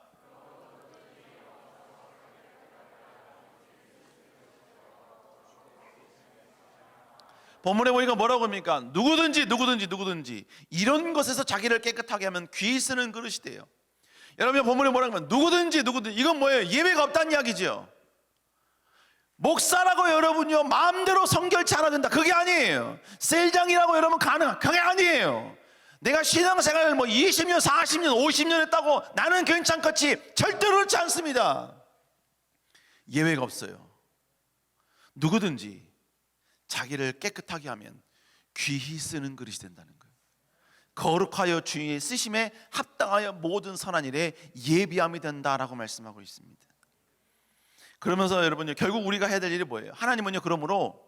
본문에 보니까 뭐라고 합니까? 누구든지 이런 것에서 자기를 깨끗하게 하면 귀 쓰는 그릇이 돼요. 여러분 본문에 뭐라고 하면 누구든지 이건 뭐예요? 예외가 없다는 이야기죠. 목사라고 여러분요 마음대로 성결치 않아야 된다 그게 아니에요. 셀장이라고 여러분 그게 아니에요. 내가 신앙생활을 20년 40년 50년 했다고 나는 괜찮겠지, 절대로 그렇지 않습니다. 예외가 없어요. 누구든지 자기를 깨끗하게 하면 귀히 쓰는 그릇이 된다는 거예요. 거룩하여 주의 쓰심에 합당하여 모든 선한 일에 예비함이 된다라고 말씀하고 있습니다. 그러면서 여러분요 결국 우리가 해야 될 일이 뭐예요? 하나님은요 그러므로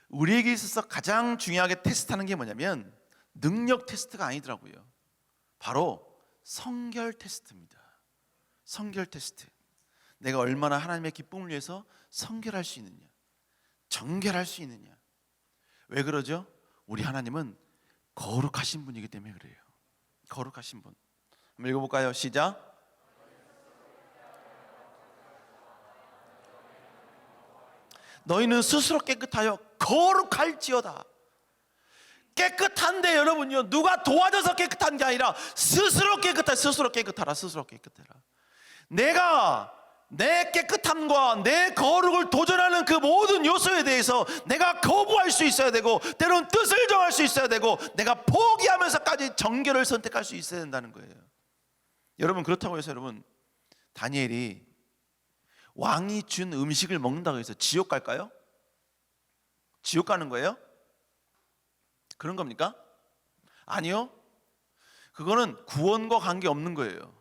우리에게 있어서 가장 중요하게 테스트하는 게 뭐냐면 능력 테스트가 아니더라고요. 바로 성결 테스트입니다. 성결 테스트. 내가 얼마나 하나님의 기쁨을 위해서 성결할 수 있느냐, 정결할 수 있느냐. 왜 그러죠? 우리 하나님은 거룩하신 분이기 때문에 그래요. 거룩하신 분. 한번 읽어볼까요? 시작. 너희는 스스로 깨끗하여 거룩할지어다. 깨끗한데 여러분요 누가 도와줘서 깨끗한 게 아니라 스스로 깨끗하라. 내가 내 깨끗함과 내 거룩을 도전하는 그 모든 요소에 대해서 내가 거부할 수 있어야 되고, 때로는 뜻을 정할 수 있어야 되고, 내가 포기하면서까지 정결을 선택할 수 있어야 된다는 거예요. 여러분 그렇다고 해서 여러분 다니엘이 왕이 준 음식을 먹는다고 해서 지옥 갈까요? 지옥 가는 거예요? 그런 겁니까? 아니요. 그거는 구원과 관계없는 거예요.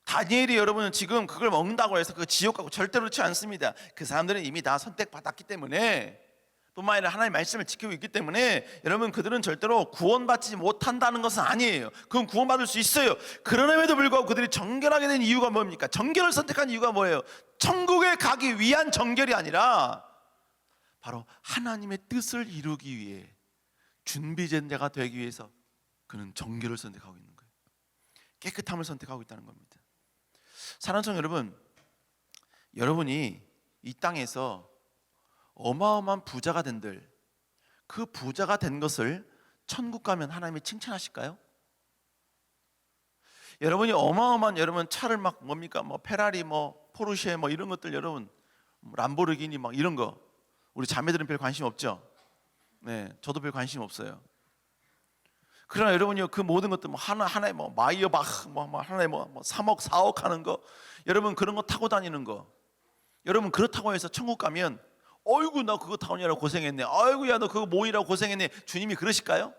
다니엘이 여러분 지금 그걸 먹는다고 해서 그 지옥 가고 절대로 그렇지 않습니다. 그 사람들은 이미 다 선택받았기 때문에, 뿐만 아니라 하나님의 말씀을 지키고 있기 때문에 여러분 그들은 절대로 구원받지 못한다는 것은 아니에요. 그건 구원받을 수 있어요. 그러남에도 불구하고 그들이 정결하게 된 이유가 뭡니까? 정결을 선택한 이유가 뭐예요? 천국에 가기 위한 정결이 아니라 바로 하나님의 뜻을 이루기 위해 준비된 자가 되기 위해서 그는 정결을 선택하고 있는 거예요. 깨끗함을 선택하고 있다는 겁니다. 사랑하는 성도 여러분, 여러분이 이 땅에서 어마어마한 부자가 된들, 그 부자가 된 것을 천국 가면 하나님이 칭찬하실까요? 여러분이 어마어마한 여러분 차를 막 뭡니까? 페라리 포르쉐 이런 것들, 여러분 람보르기니 이런 거, 우리 자매들은 별 관심 없죠? 네, 저도 별 관심 없어요. 그러나 여러분요 그 모든 것들 하나에 마이어바흐 하나에 3억 4억 하는 거, 여러분 그런 거 타고 다니는 거, 여러분 그렇다고 해서 천국 가면 어이구 나 그거 타오느라고 고생했네, 아이고 야 너 그거 모이라고 고생했네, 주님이 그러실까요?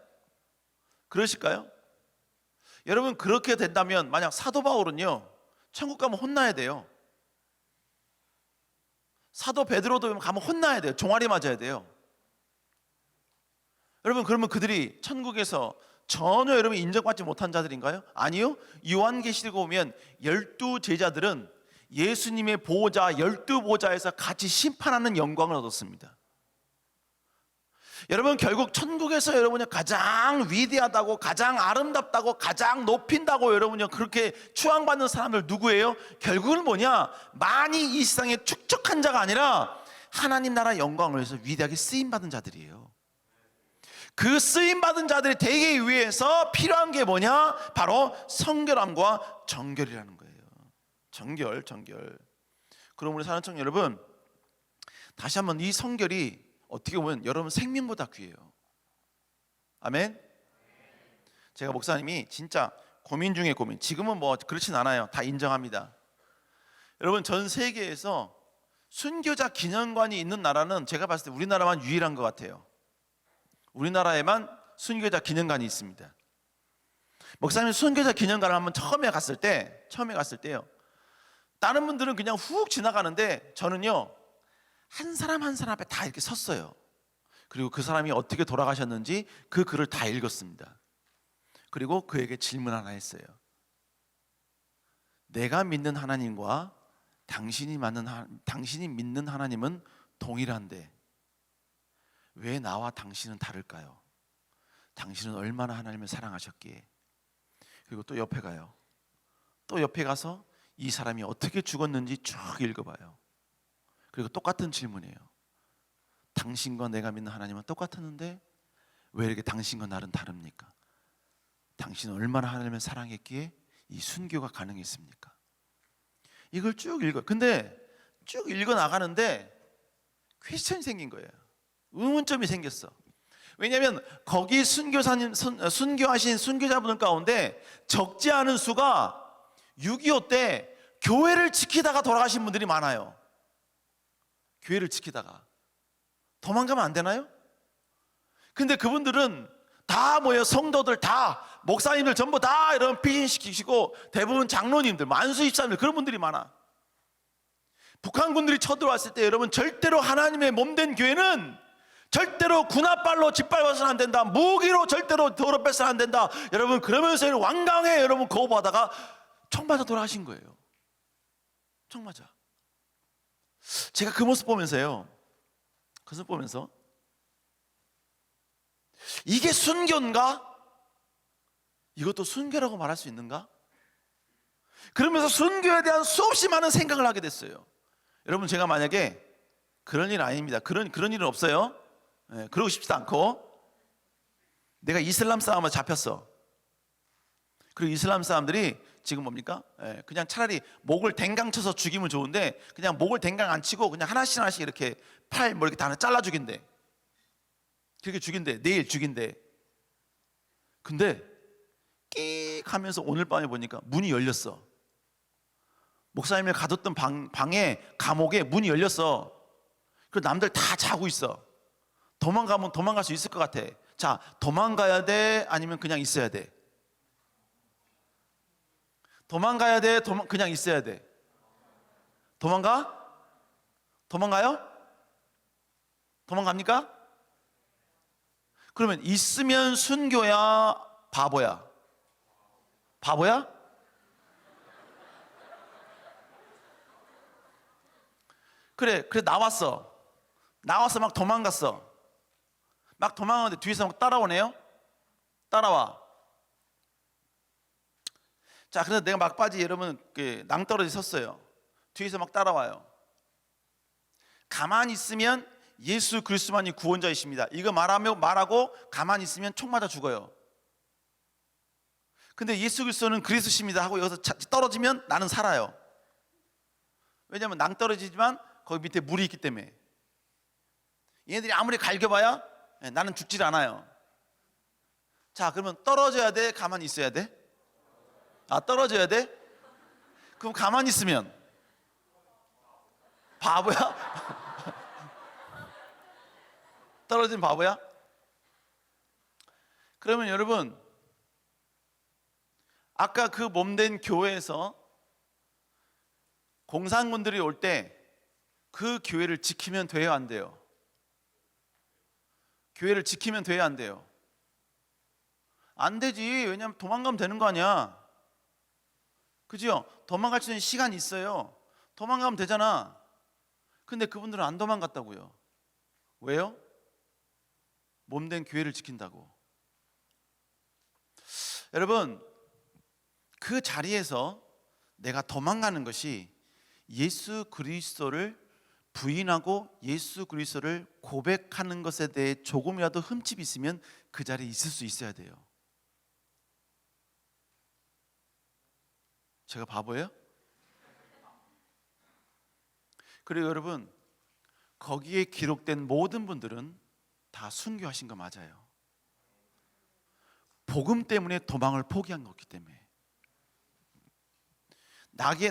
여러분 그렇게 된다면 만약 사도 바울은요 천국 가면 혼나야 돼요. 사도 베드로도 가면 혼나야 돼요. 종아리 맞아야 돼요. 여러분, 그러면 그들이 천국에서 전혀 여러분 인정받지 못한 자들인가요? 아니요. 요한계시록 보면 12제자들은 예수님의 보호자 12보좌에서 같이 심판하는 영광을 얻었습니다. 여러분, 결국 천국에서 여러분이 가장 위대하다고, 가장 아름답다고, 가장 높인다고 여러분이 그렇게 추앙받는 사람들 누구예요? 결국은 뭐냐? 많이 이 세상에 축적한 자가 아니라 하나님 나라 영광을 위해서 위대하게 쓰임받은 자들이에요. 그 쓰임받은 자들이 되기 위해서 필요한 게 뭐냐? 바로 성결함과 정결이라는 거예요. 정결. 그럼 우리 사랑하는 청년 여러분, 다시 한번 이 성결이 어떻게 보면 여러분 생명보다 귀해요. 아멘. 제가 목사님이 진짜 고민 중에 고민, 지금은 뭐 그렇진 않아요. 다 인정합니다. 여러분, 전 세계에서 순교자 기념관이 있는 나라는 제가 봤을 때 우리나라만 유일한 것 같아요. 우리나라에만 순교자 기념관이 있습니다. 목사님 순교자 기념관을 한번 처음에 갔을 때요, 다른 분들은 그냥 훅 지나가는데 저는요, 한 사람 한 사람 앞에 다 이렇게 섰어요. 그리고 그 사람이 어떻게 돌아가셨는지 그 글을 다 읽었습니다. 그리고 그에게 질문 하나 했어요. 내가 믿는 하나님과 당신이 믿는 하나님은 동일한데 왜 나와 당신은 다를까요? 당신은 얼마나 하나님을 사랑하셨기에. 그리고 또 옆에 가요. 또 옆에 가서 이 사람이 어떻게 죽었는지 쭉 읽어봐요. 그리고 똑같은 질문이에요. 당신과 내가 믿는 하나님은 똑같았는데 왜 이렇게 당신과 나는 다릅니까? 당신은 얼마나 하나님을 사랑했기에 이 순교가 가능했습니까? 이걸 쭉 읽어요. 근데 쭉 읽어 나가는데 퀘스천이 생긴 거예요. 의문점이 생겼어. 왜냐하면 거기 순교하신 순교자분들 가운데 적지 않은 수가 6.25 때 교회를 지키다가 돌아가신 분들이 많아요. 교회를 지키다가 도망가면 안 되나요? 근데 그분들은 다 모여, 성도들 다, 목사님들 전부 다 이런 피신시키시고, 대부분 장로님들, 만수 입사님들, 그런 분들이 많아. 북한군들이 쳐들어왔을 때 여러분, 절대로 하나님의 몸된 교회는 절대로 군합발로 짓밟아서는 안 된다, 무기로 절대로 더럽혀서는 안 된다, 여러분 그러면서 완강에 여러분 거부하다가 총 맞아 돌아가신 거예요. 총 맞아. 제가 그 모습 보면서요, 그 모습 보면서 이게 순교인가? 이것도 순교라고 말할 수 있는가? 그러면서 순교에 대한 수없이 많은 생각을 하게 됐어요. 여러분, 제가 만약에 그런 일 아닙니다. 그런 일은 없어요. 그러고 싶지도 않고, 내가 이슬람 사람한테 잡혔어. 그리고 이슬람 사람들이 지금 뭡니까? 그냥 차라리 목을 댕강 쳐서 죽이면 좋은데 그냥 목을 댕강 안 치고 그냥 하나씩 이렇게 팔 뭐 이렇게 다 잘라 죽인대. 그렇게 죽인대. 내일 죽인대. 근데 끼익 하면서 오늘 밤에 보니까 문이 열렸어. 목사님을 가뒀던 방에, 감옥에 문이 열렸어. 그리고 남들 다 자고 있어. 도망가면 도망갈 수 있을 것 같아. 자, 도망가야 돼? 아니면 그냥 있어야 돼? 도망가야 돼? 그냥 있어야 돼? 도망가? 도망가요? 도망갑니까? 그러면 있으면 순교야? 바보야? 바보야? 그래 나왔어 막 도망갔어. 막 도망가는데 뒤에서 막 따라오네요. 따라와. 자, 그래서 내가 막바지 여러분 낭떠러지 섰어요. 뒤에서 막 따라와요. 가만히 있으면 예수 그리스도만이 구원자이십니다. 이거 말하고 가만히 있으면 총 맞아 죽어요. 근데 예수 그리스도는 그리스도십니다 하고 여기서 떨어지면 나는 살아요. 왜냐하면 낭떠러지지만 거기 밑에 물이 있기 때문에. 얘네들이 아무리 갈겨봐야 나는 죽질 않아요. 자, 그러면 떨어져야 돼? 가만히 있어야 돼? 아, 떨어져야 돼? 그럼 가만히 있으면 바보야? 떨어진 바보야? 그러면 여러분, 아까 그 몸된 교회에서 공산군들이 올 때 그 교회를 지키면 돼요, 안 돼요? 교회를 지키면 돼야 안 돼요? 안 되지. 왜냐하면 도망가면 되는 거 아니야. 그죠? 도망갈 수 있는 시간이 있어요. 도망가면 되잖아. 근데 그분들은 안 도망갔다고요. 왜요? 몸된 교회를 지킨다고. 여러분, 그 자리에서 내가 도망가는 것이 예수 그리스도를 부인하고 예수 그리스도를 고백하는 것에 대해 조금이라도 흠집이 있으면 그 자리에 있을 수 있어야 돼요. 제가 바보예요? 그리고 여러분, 거기에 기록된 모든 분들은 다 순교하신 거 맞아요. 복음 때문에 도망을 포기한 거기 때문에.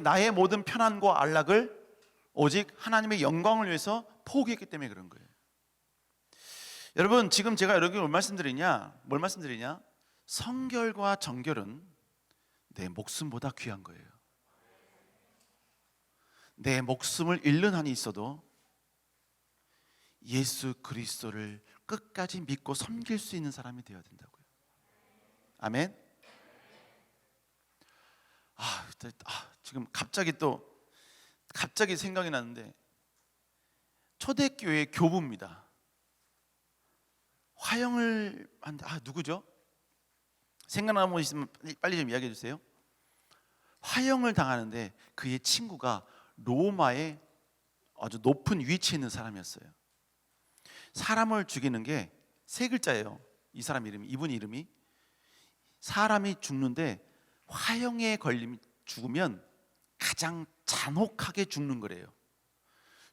나의 모든 편안과 안락을 오직 하나님의 영광을 위해서 포기했기 때문에 그런 거예요. 여러분, 지금 제가 여러분께 뭘 말씀드리냐? 성결과 정결은 내 목숨보다 귀한 거예요. 내 목숨을 잃는 한이 있어도 예수 그리스도를 끝까지 믿고 섬길 수 있는 사람이 되어야 된다고요. 아멘. 지금 갑자기 생각이 나는데, 초대교회 교부입니다. 화형을 누구죠? 생각나는 분 있으면 빨리 좀 이야기해 주세요. 화형을 당하는데 그의 친구가 로마의 아주 높은 위치에 있는 사람이었어요. 사람을 죽이는 게 세 글자예요. 이분 이름이. 사람이 죽는데 화형에 죽으면 가장 잔혹하게 죽는 거래요.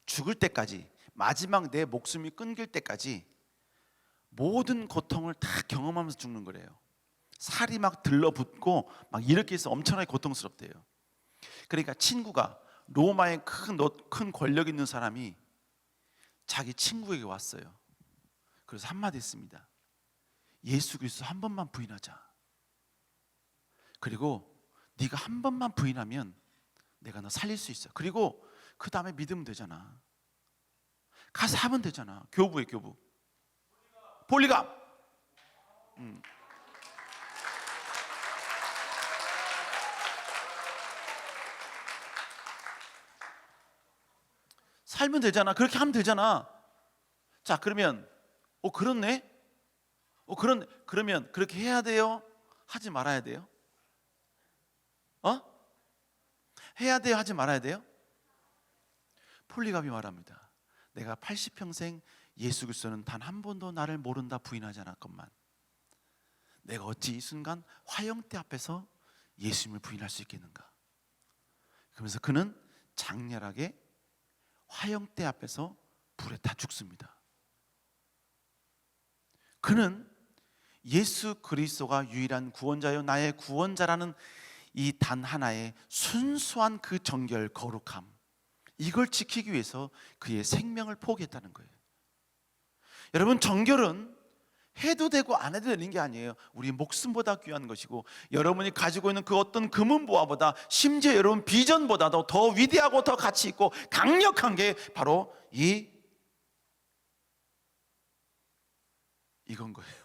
죽을 때까지, 마지막 내 목숨이 끊길 때까지 모든 고통을 다 경험하면서 죽는 거래요. 살이 막 들러붙고 막 이렇게 해서 엄청나게 고통스럽대요. 그러니까 친구가, 로마의 큰 권력 있는 사람이 자기 친구에게 왔어요. 그래서 한마디 했습니다. 예수 그리스도 한 번만 부인하자. 그리고 네가 한 번만 부인하면 내가 너 살릴 수 있어. 그리고 그 다음에 믿으면 되잖아. 가서 하면 되잖아. 교부에 교부. 폴리감. 살면 되잖아. 그렇게 하면 되잖아. 자, 그러면 그렇네. 그러면 그렇게 해야 돼요? 하지 말아야 돼요? 해야 돼요? 하지 말아야 돼요? 폴리갑이 말합니다. 내가 80평생 예수 그리스도는 단 한 번도 나를 모른다 부인하지 않았건만 내가 어찌 이 순간 화형대 앞에서 예수님을 부인할 수 있겠는가? 그러면서 그는 장렬하게 화형대 앞에서 불에 타 죽습니다. 그는 예수 그리스도가 유일한 구원자요 나의 구원자라는 이 단 하나의 순수한 그 정결 거룩함, 이걸 지키기 위해서 그의 생명을 포기했다는 거예요. 여러분, 정결은 해도 되고 안 해도 되는 게 아니에요. 우리 목숨보다 귀한 것이고, 여러분이 가지고 있는 그 어떤 금은보화보다, 심지어 여러분 비전보다도 더 위대하고 더 가치 있고 강력한 게 바로 이건 거예요.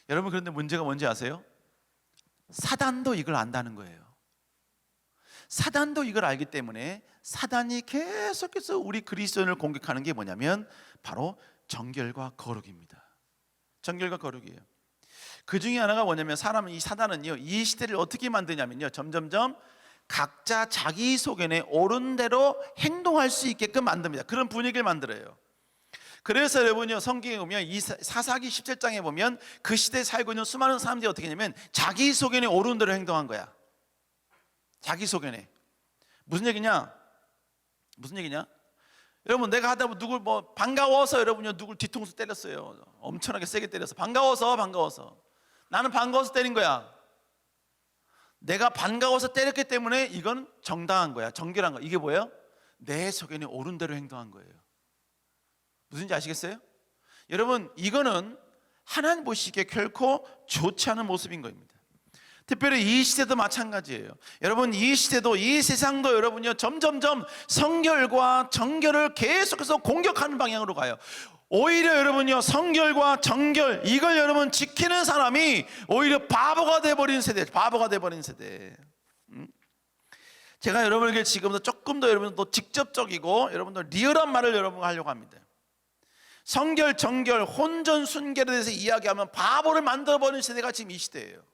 여러분, 그런데 문제가 뭔지 아세요? 사단도 이걸 안다는 거예요. 사단도 이걸 알기 때문에 사단이 계속해서 우리 그리스도인을 공격하는 게 뭐냐면 바로 정결과 거룩입니다. 정결과 거룩이에요. 그 중에 하나가 뭐냐면 이 사단은요, 이 시대를 어떻게 만드냐면요, 점점점 각자 자기 소견에 옳은 대로 행동할 수 있게끔 만듭니다. 그런 분위기를 만들어요. 그래서 여러분요, 성경에 보면 이 사사기 17장에 보면 그 시대에 살고 있는 수많은 사람들이 어떻게 했냐면 자기 소견에 옳은 대로 행동한 거야. 자기 소견에. 무슨 얘기냐? 여러분, 내가 하다 보면 누굴 반가워서 여러분요, 누굴 뒤통수 때렸어요. 엄청나게 세게 때렸어. 반가워서. 나는 반가워서 때린 거야. 내가 반가워서 때렸기 때문에 이건 정당한 거야. 정결한 거야. 이게 뭐예요? 내 소견에 옳은 대로 행동한 거예요. 무슨지 아시겠어요? 여러분, 이거는 하나님 보시기에 결코 좋지 않은 모습인 겁니다. 특별히 이 시대도 마찬가지예요. 여러분, 이 시대도, 이 세상도 여러분요, 점점점 성결과 정결을 계속해서 공격하는 방향으로 가요. 오히려 여러분요, 성결과 정결, 이걸 여러분 지키는 사람이 오히려 바보가 돼버린 세대, 바보가 돼버린 세대. 제가 여러분에게 지금도 조금 더 여러분도 직접적이고 여러분들 리얼한 말을 여러분과 하려고 합니다. 성결, 정결, 혼전, 순결에 대해서 이야기하면 바보를 만들어버리는 세대가 지금 이 시대예요.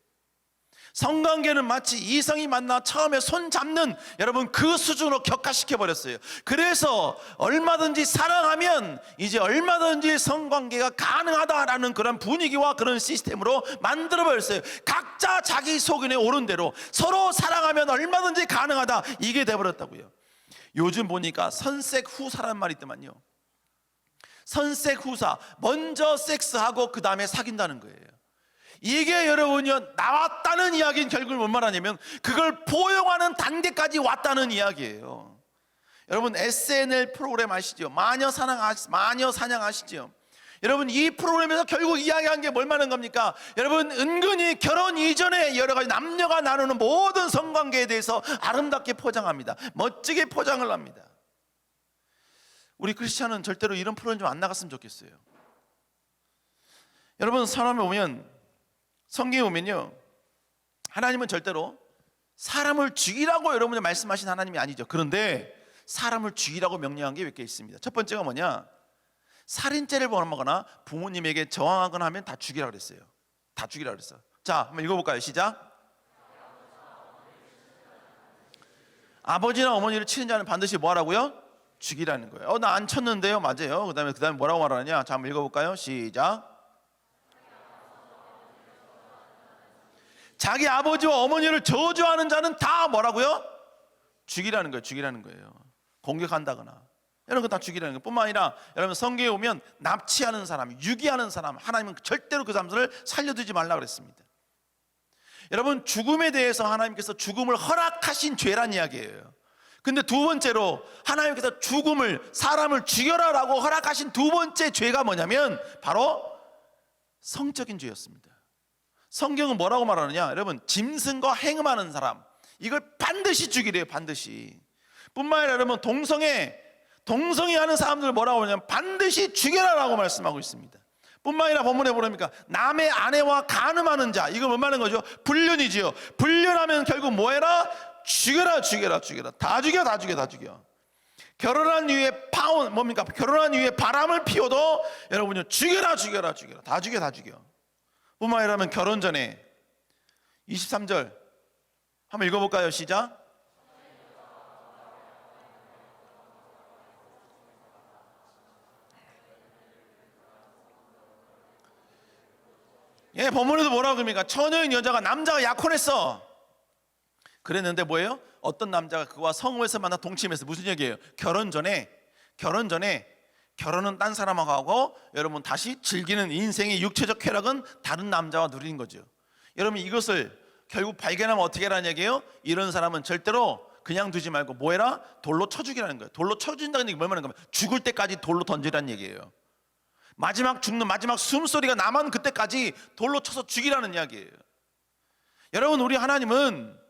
성관계는 마치 이성이 만나 처음에 손 잡는 여러분 그 수준으로 격화시켜버렸어요. 그래서 얼마든지 사랑하면 이제 얼마든지 성관계가 가능하다라는 그런 분위기와 그런 시스템으로 만들어버렸어요. 각자 자기 소견에 오른 대로 서로 사랑하면 얼마든지 가능하다, 이게 돼버렸다고요. 요즘 보니까 선색후사라는 말이 있더만요. 선색후사, 먼저 섹스하고 그 다음에 사귄다는 거예요. 이게 여러분요, 나왔다는 이야기는 결국 뭔 말하냐면 그걸 포용하는 단계까지 왔다는 이야기예요. 여러분 SNL 프로그램 아시죠? 마녀 사냥 아시죠? 여러분 이 프로그램에서 결국 이야기한 게 뭘 말하는 겁니까? 여러분 은근히 결혼 이전에 여러 가지 남녀가 나누는 모든 성관계에 대해서 아름답게 포장합니다. 멋지게 포장을 합니다. 우리 크리스찬은 절대로 이런 프로그램 좀 안 나갔으면 좋겠어요. 여러분 사람에 보면, 성경에 보면요, 하나님은 절대로 사람을 죽이라고 여러분이 말씀하신 하나님이 아니죠. 그런데 사람을 죽이라고 명령한 게 몇 개 있습니다. 첫 번째가 뭐냐? 살인죄를 범하거나 부모님에게 저항하거나 하면 다 죽이라 그랬어요. 다 죽이라 그랬어요. 자, 한번 읽어볼까요? 시작. 아버지나 어머니를 치는 자는 반드시 뭐 하라고요? 죽이라는 거예요. 나 안 쳤는데요. 맞아요. 그 다음에 뭐라고 말하느냐? 자, 한번 읽어볼까요? 시작. 자기 아버지와 어머니를 저주하는 자는 다 뭐라고요? 죽이라는 거예요. 죽이라는 거예요. 공격한다거나 이런 거 다 죽이라는 거예요. 뿐만 아니라 여러분 성경에 보면 납치하는 사람, 유기하는 사람, 하나님은 절대로 그 사람들을 살려두지 말라 그랬습니다. 여러분 죽음에 대해서 하나님께서 죽음을 허락하신 죄란 이야기예요. 근데 두 번째로 하나님께서 죽음을, 사람을 죽여라라고 허락하신 두 번째 죄가 뭐냐면 바로 성적인 죄였습니다. 성경은 뭐라고 말하느냐? 여러분 짐승과 행음하는 사람, 이걸 반드시 죽이래요. 반드시. 뿐만 아니라 여러분 동성애 하는 사람들 뭐라고 하냐면 반드시 죽여라라고 말씀하고 있습니다. 뿐만 아니라 본문에 보니까 남의 아내와 간음하는 자, 이거 뭐 말하는 거죠? 불륜이지요. 불륜하면 결국 뭐 해라? 죽여라. 다 죽여. 결혼한 이후에 뭡니까? 결혼한 이후에 바람을 피워도 여러분요, 죽여라. 다 죽여. 뿐만 아니라 결혼 전에 23절 한번 읽어볼까요? 시작. 예, 본문에도 뭐라고 그럽니까? 처녀인 여자가 남자가 약혼했어. 그랬는데 뭐예요? 어떤 남자가 그와 성후에서 만나 동침해서, 무슨 얘기예요? 결혼 전에 결혼은 딴 사람하고 하고 여러분 다시 즐기는 인생의 육체적 쾌락은 다른 남자와 누리는 거죠. 여러분 이것을 결국 발견하면 어떻게 하라는 얘기예요? 이런 사람은 절대로 그냥 두지 말고 뭐 해라? 돌로 쳐 죽이라는 거예요. 돌로 쳐 죽인다는 얘기 뭘 말하는 거면 죽을 때까지 돌로 던지라는 얘기예요. 마지막 숨소리가 남은 그때까지 돌로 쳐서 죽이라는 이야기예요. 여러분 우리 하나님은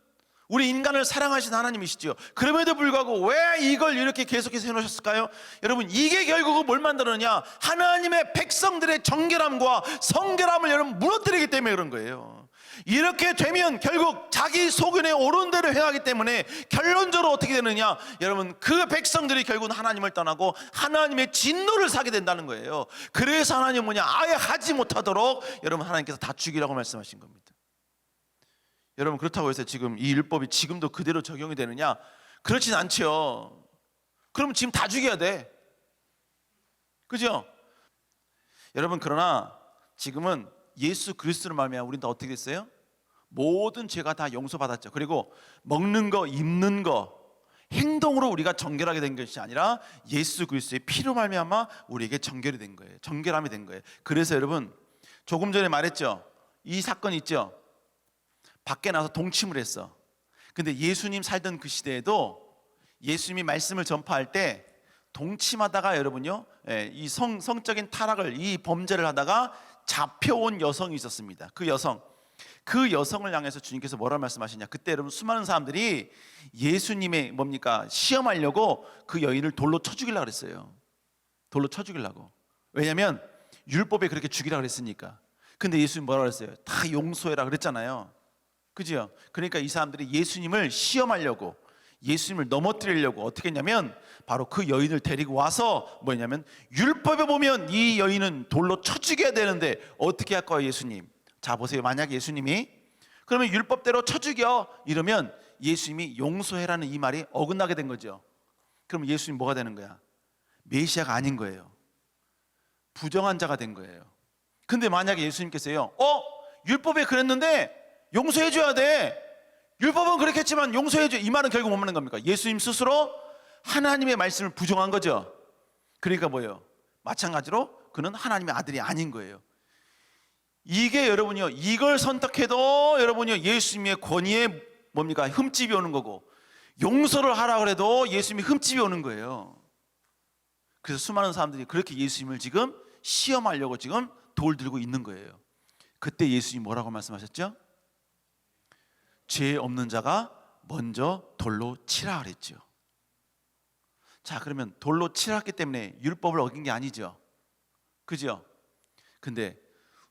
우리 인간을 사랑하신 하나님이시죠. 그럼에도 불구하고 왜 이걸 이렇게 계속해서 해놓으셨을까요? 여러분 이게 결국은 뭘 만들었느냐? 하나님의 백성들의 정결함과 성결함을 여러분 무너뜨리기 때문에 그런 거예요. 이렇게 되면 결국 자기 소견에 옳은 대로 행하기 때문에 결론적으로 어떻게 되느냐? 여러분 그 백성들이 결국은 하나님을 떠나고 하나님의 진노를 사게 된다는 거예요. 그래서 하나님은 뭐냐? 아예 하지 못하도록 여러분 하나님께서 다 죽이라고 말씀하신 겁니다. 여러분 그렇다고 해서 지금 이 율법이 지금도 그대로 적용이 되느냐? 그렇진 않죠. 그럼 지금 다 죽여야 돼. 그죠? 여러분 그러나 지금은 예수 그리스도를 말미암아 우리는 다 어떻게 됐어요? 모든 죄가 다 용서받았죠. 그리고 먹는 거, 입는 거, 행동으로 우리가 정결하게 된 것이 아니라 예수 그리스도의 피로 말미암아 우리에게 정결이 된 거예요. 정결함이 된 거예요. 그래서 여러분 조금 전에 말했죠. 이 사건 있죠. 밖에 나서 동침을 했어. 근데 예수님 살던 그 시대에도 예수님이 말씀을 전파할 때 동침하다가 여러분요, 이 성적인 타락을, 이 범죄를 하다가 잡혀온 여성이 있었습니다. 그 여성, 그 여성을 향해서 주님께서 뭐라 말씀하시냐? 그때 여러분 수많은 사람들이 예수님의 뭡니까? 시험하려고 그 여인을 돌로 쳐 죽이려고 그랬어요. 돌로 쳐 죽이려고. 왜냐하면 율법에 그렇게 죽이라고 그랬으니까. 근데 예수님 뭐라 그랬어요? 다 용서해라 그랬잖아요. 그죠? 그러니까 이 사람들이 예수님을 시험하려고, 예수님을 넘어뜨리려고 어떻게 했냐면 바로 그 여인을 데리고 와서 뭐냐면 율법에 보면 이 여인은 돌로 쳐 죽여야 되는데 어떻게 할 거예요 예수님? 자 보세요. 만약 예수님이 그러면 율법대로 쳐 죽여 이러면 예수님이 용서해라는 이 말이 어긋나게 된 거죠. 그럼 예수님 뭐가 되는 거야? 메시아가 아닌 거예요. 부정한 자가 된 거예요. 근데 만약에 예수님께서요 율법에 그랬는데 용서해 줘야 돼, 율법은 그렇게 했지만 용서해 줘, 이 말은 결국 뭐 하는 겁니까? 예수님 스스로 하나님의 말씀을 부정한 거죠. 그러니까 뭐예요? 마찬가지로 그는 하나님의 아들이 아닌 거예요. 이게 여러분이요, 이걸 선택해도 여러분이요 예수님의 권위에 뭡니까? 흠집이 오는 거고, 용서를 하라 그래도 예수님이 흠집이 오는 거예요. 그래서 수많은 사람들이 그렇게 예수님을 지금 시험하려고 지금 돌 들고 있는 거예요. 그때 예수님이 뭐라고 말씀하셨죠? 죄 없는 자가 먼저 돌로 치라 그랬죠. 자 그러면 돌로 치랐기 때문에 율법을 어긴 게 아니죠. 그죠? 근데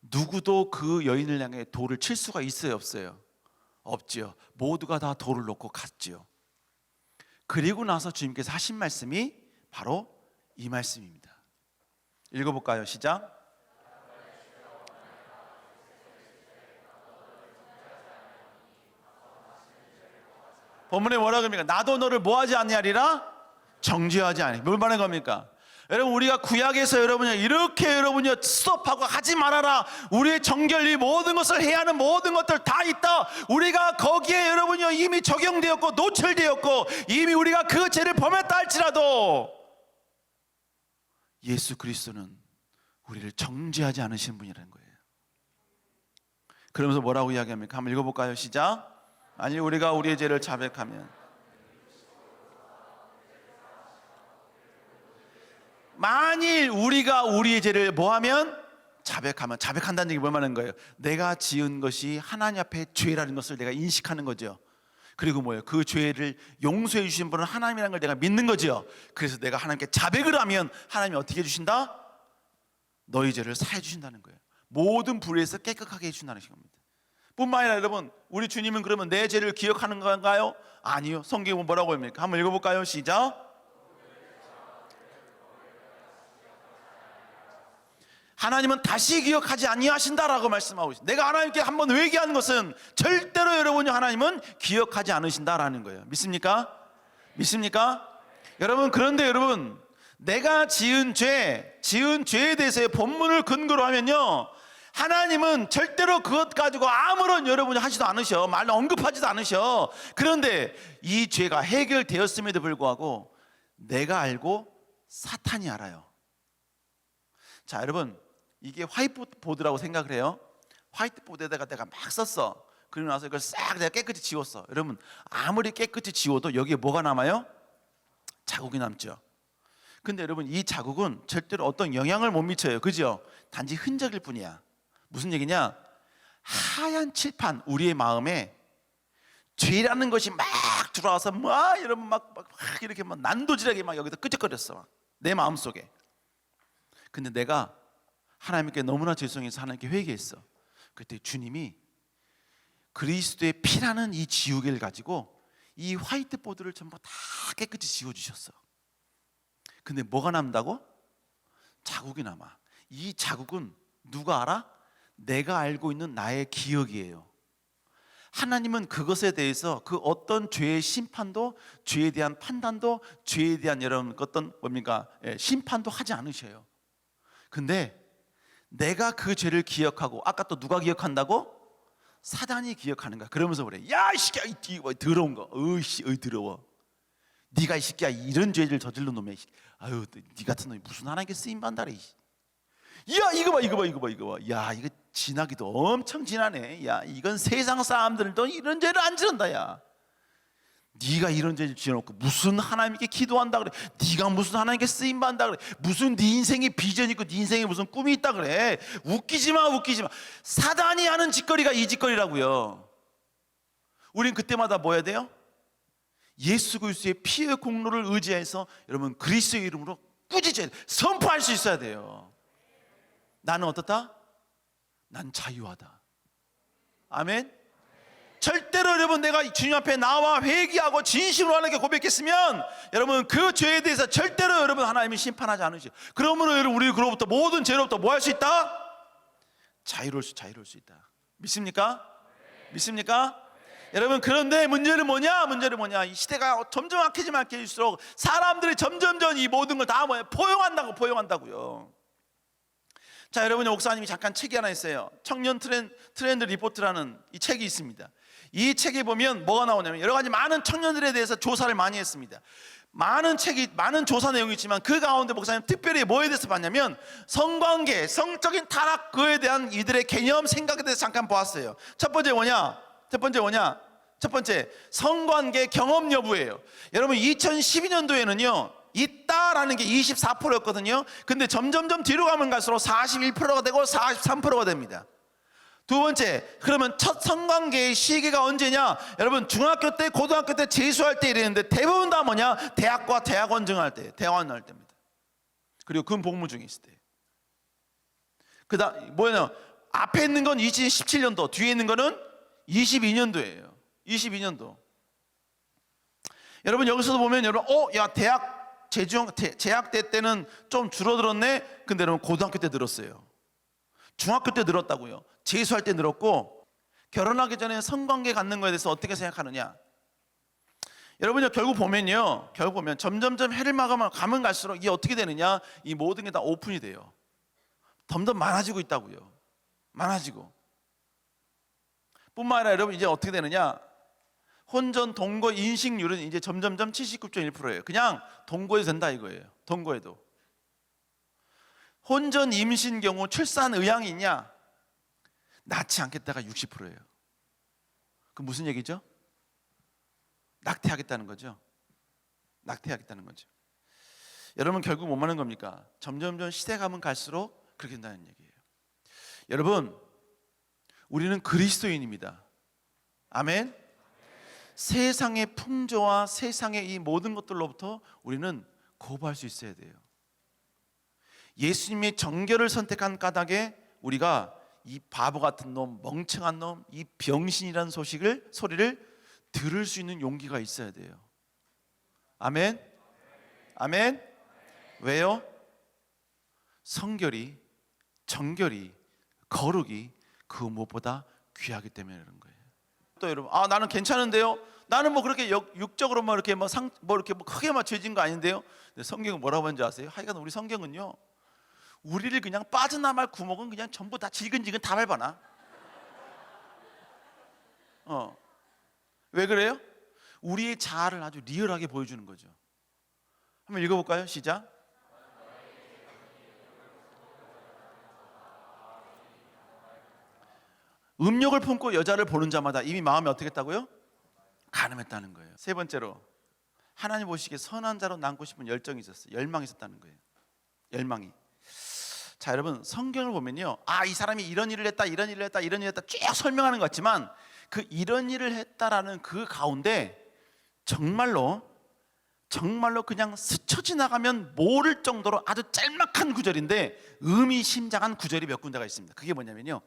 누구도 그 여인을 향해 돌을 칠 수가 있어요 없어요? 없지요. 모두가 다 돌을 놓고 갔지요. 그리고 나서 주님께서 하신 말씀이 바로 이 말씀입니다. 읽어볼까요? 시작. 본문에 뭐라 그럽니까? 나도 너를 뭐하지 않냐리라? 정죄하지 않니. 뭘 말하는 겁니까? 여러분 우리가 구약에서 여러분요 이렇게 여러분요 스톱하고 하지 말아라, 우리의 정결 이 모든 것을 해야 하는 모든 것들 다 있다. 우리가 거기에 여러분요 이미 적용되었고 노출되었고 이미 우리가 그 죄를 범했다 할지라도 예수 그리스도는 우리를 정죄하지 않으신 분이라는 거예요. 그러면서 뭐라고 이야기합니까? 한번 읽어볼까요? 시작. 만일 우리가 우리의 죄를 자백하면, 만일 우리가 우리의 죄를 뭐하면? 자백하면. 자백한다는 얘기 뭘 말하는 거예요? 내가 지은 것이 하나님 앞에 죄라는 것을 내가 인식하는 거죠. 그리고 뭐예요? 그 죄를 용서해 주신 분은 하나님이라는 걸 내가 믿는 거죠. 그래서 내가 하나님께 자백을 하면 하나님이 어떻게 해주신다? 너희 죄를 사해 주신다는 거예요. 모든 불의에서 깨끗하게 해주신다는 겁니다. 뿐만 아니라 여러분 우리 주님은 그러면 내 죄를 기억하는 건가요? 아니요. 성경은 뭐라고 합니까? 한번 읽어볼까요? 시작. 하나님은 다시 기억하지 아니하신다라고 말씀하고 있습니다. 내가 하나님께 한번 회개하는 것은 절대로 여러분이 하나님은 기억하지 않으신다라는 거예요. 믿습니까? 믿습니까? 여러분 그런데 여러분 내가 지은 죄에 대해서의 본문을 근거로 하면요 하나님은 절대로 그것 가지고 아무런 여러분이 하지도 않으셔, 말로 언급하지도 않으셔. 그런데 이 죄가 해결되었음에도 불구하고 내가 알고 사탄이 알아요. 자 여러분 이게 화이트보드라고 생각을 해요. 화이트보드에다가 내가 막 썼어. 그리고 나서 이걸 싹 내가 깨끗이 지웠어. 여러분 아무리 깨끗이 지워도 여기에 뭐가 남아요? 자국이 남죠. 근데 여러분 이 자국은 절대로 어떤 영향을 못 미쳐요. 그죠? 단지 흔적일 뿐이야. 무슨 얘기냐? 하얀 칠판, 우리의 마음에 죄라는 것이 막 들어와서 막 여러분 막 이렇게 막 난도질하게 막 여기서 끄적거렸어 내 마음속에. 근데 내가 하나님께 너무나 죄송해서 하나님께 회개했어. 그때 주님이 그리스도의 피라는 이 지우개를 가지고 이 화이트보드를 전부 다 깨끗이 지워주셨어. 근데 뭐가 남다고? 자국이 남아. 이 자국은 누가 알아? 내가 알고 있는 나의 기억이에요. 하나님은 그것에 대해서 그 어떤 죄의 심판도, 죄에 대한 판단도, 죄에 대한 여러분 어떤 뭡니까 심판도 하지 않으셔요. 근데 내가 그 죄를 기억하고, 아까 또 누가 기억한다고? 사단이 기억하는 거야. 그러면서 그래, 야 이 새끼야, 이 더러운 거, 어이 더러워. 네가 이 새끼야 이런 죄를 저질러 놈이야. 아유, 네 같은 놈이 무슨 하나님께 쓰임 받는다래. 야 이거 봐. 야 이거 지나기도 엄청 지나네. 야 이건 세상 사람들도 이런 죄를 안 지른다. 야 네가 이런 죄를 지어놓고 무슨 하나님께 기도한다 그래? 네가 무슨 하나님께 쓰임 받는다 그래? 무슨 네 인생에 비전이 있고 네 인생에 무슨 꿈이 있다 그래? 웃기지 마, 웃기지 마. 사단이 하는 짓거리가 이 짓거리라고요. 우린 그때마다 뭐 해야 돼요? 예수 그리스도의 피의 공로를 의지해서 여러분 그리스도의 이름으로 꾸짖어야 돼. 선포할 수 있어야 돼요. 나는 어떻다? 난 자유하다. 아멘. 절대로 여러분 내가 주님 앞에 나와 회개하고 진심으로 하나님께 고백했으면 여러분 그 죄에 대해서 절대로 여러분 하나님이 심판하지 않으시죠. 그러므로 여러분 우리 그로부터 모든 죄로부터 뭐 할 수 있다? 자유로울 수 있다. 믿습니까? 믿습니까? 여러분 그런데 문제는 뭐냐? 이 시대가 점점 악해지면 악해질수록 사람들이 점점 이 모든 걸 다 포용한다고요. 자, 여러분의 목사님이 잠깐 책이 하나 있어요. 청년 트렌드 리포트라는 이 책이 있습니다. 이 책에 보면 뭐가 나오냐면 여러 가지 많은 청년들에 대해서 조사를 많이 했습니다. 많은 조사 내용이 있지만 그 가운데 목사님 특별히 뭐에 대해서 봤냐면 성관계, 성적인 타락 그에 대한 이들의 개념, 생각에 대해서 잠깐 보았어요. 첫 번째 뭐냐? 첫 번째 성관계 경험 여부예요. 여러분 2012년도에는요 있다라는 게 24%였거든요. 근데 점점 뒤로 가면 갈수록 41%가 되고 43%가 됩니다. 두 번째, 그러면 첫 성관계의 시기가 언제냐? 여러분 중학교 때, 고등학교 때, 재수할 때 이랬는데 대부분 다 뭐냐? 대학과 대학원 증할 때, 대학원 할 때입니다. 그리고 근복무 중에 있을 때. 그다음 뭐냐? 앞에 있는 건 2017년도, 뒤에 있는 거는 22년도예요. 22년도. 여러분 여기서도 보면 여러분 야 재학 때는 좀 줄어들었네. 근데 여러분 고등학교 때 늘었어요. 중학교 때 늘었다고요. 재수할 때 늘었고 결혼하기 전에 성관계 갖는 거에 대해서 어떻게 생각하느냐? 여러분요 결국 보면 점점점 해를 가면 갈수록 이게 어떻게 되느냐? 이 모든 게 다 오픈이 돼요. 점점 많아지고 있다고요. 많아지고. 뿐만 아니라 여러분 이제 어떻게 되느냐? 혼전 동거 인식률은 이제 점점점 79.1%예요. 그냥 동거해도 된다 이거예요. 동거해도. 혼전 임신 경우 출산 의향이 있냐? 낳지 않겠다가 60%예요. 그 무슨 얘기죠? 낙태하겠다는 거죠. 낙태하겠다는 거죠. 여러분 결국 뭐 하는 겁니까? 점점점 시대 가면 갈수록 그렇게 된다는 얘기예요. 여러분 우리는 그리스도인입니다. 아멘. 세상의 풍조와 세상의 이 모든 것들로부터 우리는 거부할 수 있어야 돼요. 예수님의 정결을 선택한 까닭에 우리가 이 바보 같은 놈, 멍청한 놈, 이 병신이라는 소리를 들을 수 있는 용기가 있어야 돼요. 아멘. 아멘. 왜요? 성결이, 정결이, 거룩이 그 무엇보다 귀하기 때문에 그런 거예요. 또 여러분, 나는 괜찮은데요. 나는 뭐 그렇게 육적으로 뭐 이렇게 이렇게 크게 죄진 거 아닌데요. 근데 성경은 뭐라고 하는지 아세요? 하여간 우리 성경은요, 우리를 그냥 빠져나갈 구멍은 그냥 전부 다 지근지근 다 밟아놔. 왜 그래요? 우리의 자아를 아주 리얼하게 보여주는 거죠. 한번 읽어볼까요? 시작. 음욕을 품고 여자를 보는 자마다 이미 마음이 어떻게 했다고요? 간음했다는 거예요. 세 번째로 하나님 보시기에 선한 자로 남고 싶은 열정이 있었어요. 열망이 있었다는 거예요. 열망이. 자 여러분 성경을 보면요, 이 사람이 이런 일을 했다 쭉 설명하는 것 같지만 그 이런 일을 했다라는 그 가운데 정말로 그냥 스쳐 지나가면 모를 정도로 아주 짤막한 구절인데 의미심장한 구절이 몇 군데가 있습니다. 그게 뭐냐면요,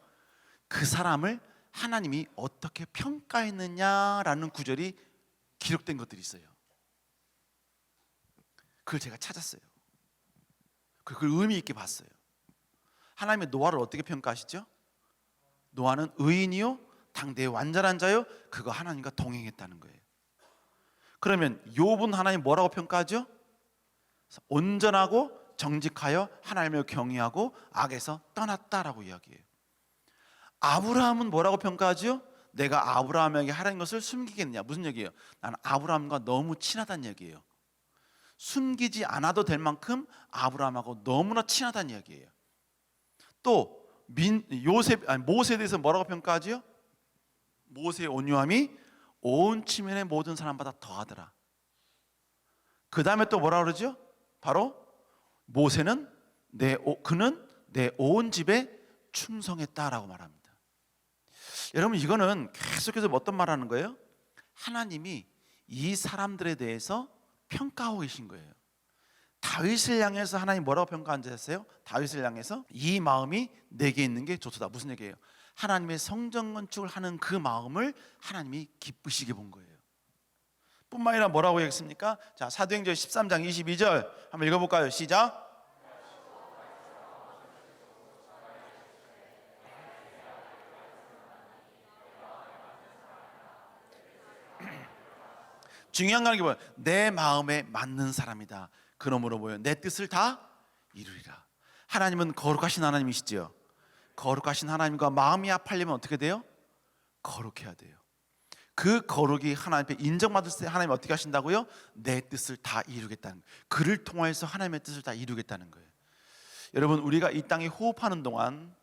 그 사람을 하나님이 어떻게 평가했느냐라는 구절이 기록된 것들이 있어요. 그걸 제가 찾았어요. 그걸 의미 있게 봤어요. 하나님의 노아를 어떻게 평가하시죠? 노아는 의인이요 당대의 완전한 자요, 그거 하나님과 동행했다는 거예요. 그러면 욥은 하나님 뭐라고 평가하죠? 온전하고 정직하여 하나님을 경외하고 악에서 떠났다라고 이야기해요. 아브라함은 뭐라고 평가하죠? 내가 아브라함에게 하라는 것을 숨기겠느냐. 무슨 얘기예요? 나는 아브라함과 너무 친하다는 얘기예요. 숨기지 않아도 될 만큼 아브라함하고 너무나 친하다는 이야기예요. 또 모세에 대해서 뭐라고 평가하죠? 모세의 온유함이 온 치면의 모든 사람보다 더하더라. 그 다음에 또 뭐라 그러죠? 바로 모세는 그는 내 온 집에 충성했다라고 말합니다. 여러분, 이거는 계속해서 어떤 말하는 거예요? 하나님이 이 사람들에 대해서 평가하고 계신 거예요. 다윗을 향해서 하나님 뭐라고 평가한 줄 아세요? 다윗을 향해서 이 마음이 내게 있는 게 좋다. 무슨 얘기예요? 하나님의 성전 건축을 하는 그 마음을 하나님이 기쁘시게 본 거예요. 뿐만 아니라 뭐라고 얘기했습니까? 자, 사도행전 13장 22절 한번 읽어볼까요? 시작. 중요한 건 뭐예요? 내 마음에 맞는 사람이다. 그러므로 뭐예요? 내 뜻을 다 이루리라. 하나님은 거룩하신 하나님이시죠. 거룩하신 하나님과 마음이 합하려면 어떻게 돼요? 거룩해야 돼요. 그 거룩이 하나님 앞에 인정받을 때 하나님 어떻게 하신다고요? 내 뜻을 다 이루겠다는, 그를 통하여서 하나님의 뜻을 다 이루겠다는 거예요. 여러분, 우리가 이 땅에 호흡하는 동안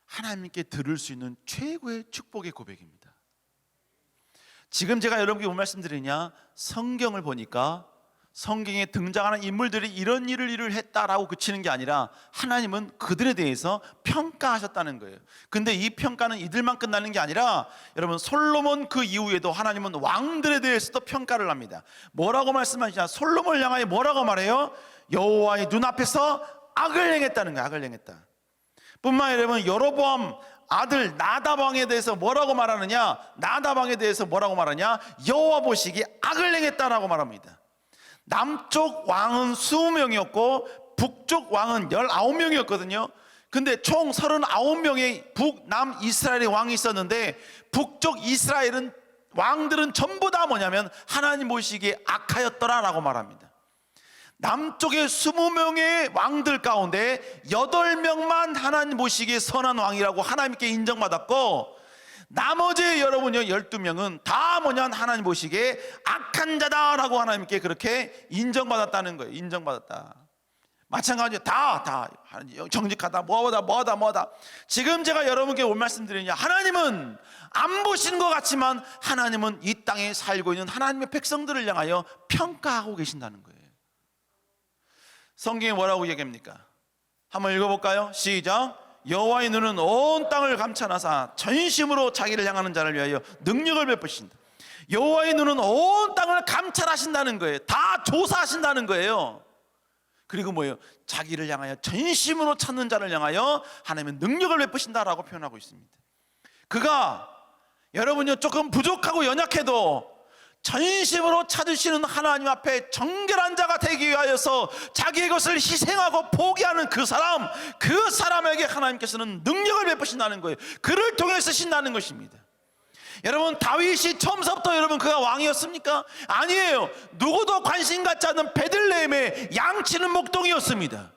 하나님께 들을 수 있는 최고의 축복의 고백입니다. 지금 제가 여러분께 뭔 말씀드리냐, 성경을 보니까 성경에 등장하는 인물들이 이런 일을 했다라고 그치는 게 아니라 하나님은 그들에 대해서 평가하셨다는 거예요. 근데 이 평가는 이들만 끝나는 게 아니라 여러분, 솔로몬 그 이후에도 하나님은 왕들에 대해서도 평가를 합니다. 뭐라고 말씀하시냐, 솔로몬을 향하여 뭐라고 말해요? 여호와의 눈앞에서 악을 행했다는 거예요. 악을 행했다. 뿐만 아니라 여러분, 여로보암 아들 나답 왕에 대해서 뭐라고 말하느냐, 나답 왕에 대해서 뭐라고 말하냐, 여호와 보시기에 악을 행했다라고 말합니다. 남쪽 왕은 20명이었고 북쪽 왕은 19명이었거든요. 근데 총 39명의 북남 이스라엘의 왕이 있었는데, 북쪽 이스라엘은 왕들은 전부 다 뭐냐면 하나님 보시기에 악하였더라라고 말합니다. 남쪽의 20명의 왕들 가운데 8명만 하나님 보시기에 선한 왕이라고 하나님께 인정받았고, 나머지 여러분요 12명은 다 뭐냐, 하나님 보시기에 악한 자다라고 하나님께 그렇게 인정받았다는 거예요. 인정받았다. 마찬가지로 다 정직하다, 뭐하다. 지금 제가 여러분께 뭘 말씀드리냐, 하나님은 안 보시는 것 같지만 하나님은 이 땅에 살고 있는 하나님의 백성들을 향하여 평가하고 계신다는 거예요. 성경에 뭐라고 얘기합니까? 한번 읽어볼까요? 시작. 여호와의 눈은 온 땅을 감찰하사 전심으로 자기를 향하는 자를 위하여 능력을 베푸신다. 여호와의 눈은 온 땅을 감찰하신다는 거예요. 다 조사하신다는 거예요. 그리고 뭐예요? 자기를 향하여 전심으로 찾는 자를 향하여 하나님의 능력을 베푸신다라고 표현하고 있습니다. 그가 여러분요 조금 부족하고 연약해도 전심으로 찾으시는 하나님 앞에 정결한 자가 되기 위하여서 자기의 것을 희생하고 포기하는 그 사람에게 하나님께서는 능력을 베푸신다는 거예요. 그를 통해 쓰신다는 것입니다. 여러분, 다윗이 처음부터 여러분 그가 왕이었습니까? 아니에요. 누구도 관심 갖지 않는 베들레헴의 양치는 목동이었습니다.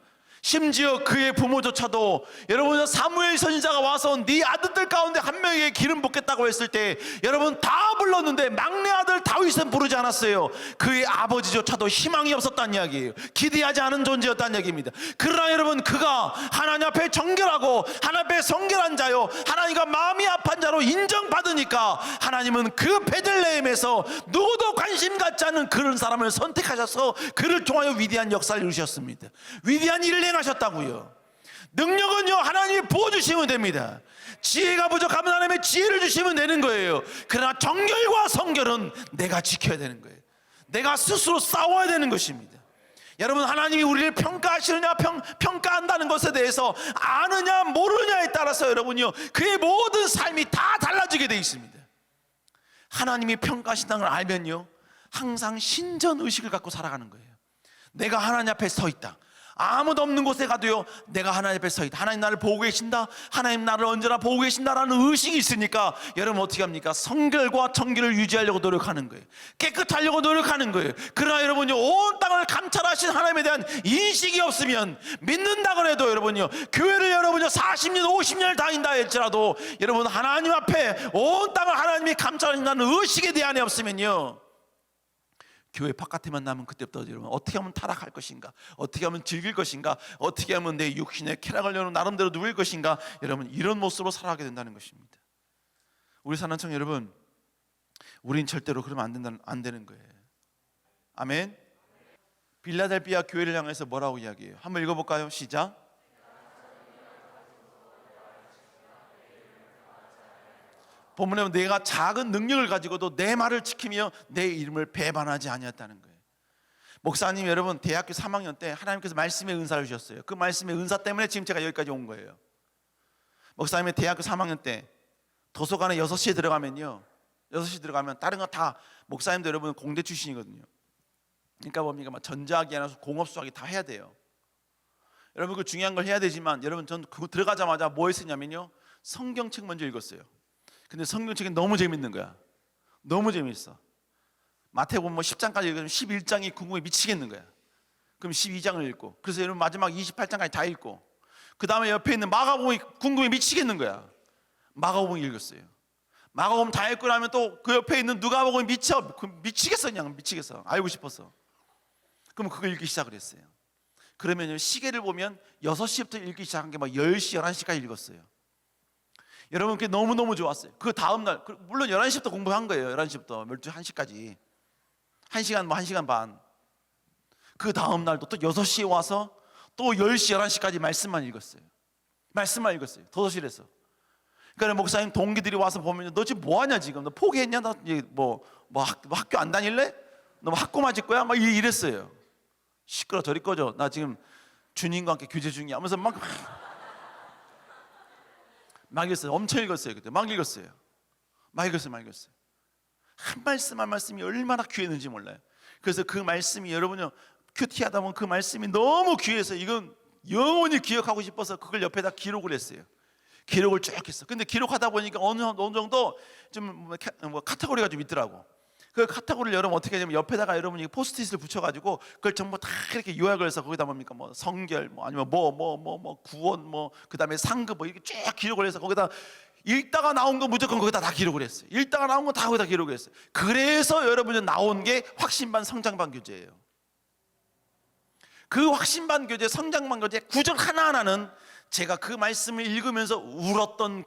심지어 그의 부모조차도 여러분, 사무엘 선지자가 와서 네 아들들 가운데 한 명에게 기름 붓겠다고 했을 때 여러분 다 불렀는데 막내 아들 다윗은 부르지 않았어요. 그의 아버지조차도 희망이 없었다는 이야기예요. 기대하지 않은 존재였다는 얘기입니다. 그러나 여러분, 그가 하나님 앞에 정결하고 하나님 앞에 성결한 자요, 하나님과 마음이 합한 자로 인정받으니까 하나님은 그 베들레헴에서 누구도 관심 갖지 않는 그런 사람을 선택하셔서 그를 통하여 위대한 역사를 이루셨습니다. 위대한 일을 하셨다고요. 능력은요 하나님이 부어주시면 됩니다. 지혜가 부족하면 하나님의 지혜를 주시면 되는 거예요. 그러나 정결과 성결은 내가 지켜야 되는 거예요. 내가 스스로 싸워야 되는 것입니다. 여러분, 하나님이 우리를 평가하시느냐 평가한다는 것에 대해서 아느냐 모르느냐에 따라서 여러분요 그의 모든 삶이 다 달라지게 되어 있습니다. 하나님이 평가하신다는 걸 알면요 항상 신전의식을 갖고 살아가는 거예요. 내가 하나님 앞에 서 있다. 아무도 없는 곳에 가도요 내가 하나님 앞에 서 있다. 하나님 나를 보고 계신다. 하나님 나를 언제나 보고 계신다라는 의식이 있으니까 여러분 어떻게 합니까? 성결과 정결을 유지하려고 노력하는 거예요. 깨끗하려고 노력하는 거예요. 그러나 여러분요 온 땅을 감찰하신 하나님에 대한 인식이 없으면, 믿는다고 해도 여러분요 교회를 여러분요 40년 50년을 다닌다 할지라도 여러분 하나님 앞에 온 땅을 하나님이 감찰하신다는 의식에 대한 애 없으면요 교회 바깥에만 나면 그때부터 여러분 어떻게 하면 타락할 것인가, 어떻게 하면 즐길 것인가, 어떻게 하면 내 육신의 쾌락을 여는 나름대로 누릴 것인가, 여러분 이런 모습으로 살아가게 된다는 것입니다. 우리 사랑청 여러분, 우린 절대로 그러면 안 되는 거예요. 아멘. 빌라델비아 교회를 향해서 뭐라고 이야기해요? 한번 읽어볼까요? 시작. 본문에 보면 내가 작은 능력을 가지고도 내 말을 지키며 내 이름을 배반하지 아니었다는 거예요. 목사님 여러분, 대학교 3학년 때 하나님께서 말씀의 은사를 주셨어요. 그 말씀의 은사 때문에 지금 제가 여기까지 온 거예요. 목사님의 대학교 3학년 때 도서관에 6시에 들어가면요, 6시 들어가면 다른 거 다, 목사님도 여러분 공대 출신이거든요. 그러니까 뭡니까, 막 전자학이 아니라 공업 수학이 다 해야 돼요. 여러분 그 중요한 걸 해야 되지만, 여러분 전 그거 들어가자마자 뭐 했었냐면요, 성경책 먼저 읽었어요. 근데 성경책이 너무 재밌는 거야. 너무 재밌어. 마태복음 뭐 10장까지 읽으면 11장이 궁금해 미치겠는 거야. 그럼 12장을 읽고, 그래서 여러분 마지막 28장까지 다 읽고, 그 다음에 옆에 있는 마가복음이 궁금해 미치겠는 거야. 마가복음 읽었어요. 마가복음 다 읽고 나면 또 그 옆에 있는 누가복음이 미치겠어. 그냥 미치겠어. 알고 싶어서. 그럼 그거 읽기 시작을 했어요. 그러면 시계를 보면 6시부터 읽기 시작한 게 막 10시, 11시까지 읽었어요. 여러분 그게 너무너무 좋았어요. 그 다음날, 물론 11시부터 공부한 거예요. 11시부터 12시, 1시까지 1시간, 뭐 1시간 반. 그 다음날도 또 6시에 와서 또 10시, 11시까지 말씀만 읽었어요. 말씀만 읽었어요. 도서실에서. 그러니까 목사님 동기들이 와서 보면, 너 지금 뭐하냐 지금? 너 포기했냐? 너 학교 안 다닐래? 너 뭐 학고 맞을 거야? 막 이랬어요. 시끄러, 저리 꺼져. 나 지금 주님과 함께 교제 중이야 하면서 막 읽었어요. 엄청 읽었어요. 그때 막 읽었어요. 한 말씀 한 말씀이 얼마나 귀했는지 몰라요. 그래서 그 말씀이, 여러분요, 큐티하다 보면 그 말씀이 너무 귀해서 이건 영원히 기억하고 싶어서 그걸 옆에다 기록을 했어요. 기록을 쭉 했어. 근데 기록하다 보니까 어느 정도 좀 카테고리가 좀 있더라고. 그 카테고리를 여러분 어떻게 하냐면, 옆에다가 여러분이 포스트잇을 붙여가지고 그걸 전부 다 이렇게 요약을 해서 거기다 뭡니까, 뭐 성결, 뭐 아니면 구원, 뭐 그 다음에 상급, 뭐 이렇게 쭉 기록을 해서 거기다 읽다가 나온 거 무조건 거기다 다 기록을 했어요. 읽다가 나온 거 다 거기다 기록을 했어요. 그래서 여러분이 나온 게 확신반, 성장반 교재예요. 그 확신반 교재, 성장반 교재 구절 하나하나는 제가 그 말씀을 읽으면서 울었던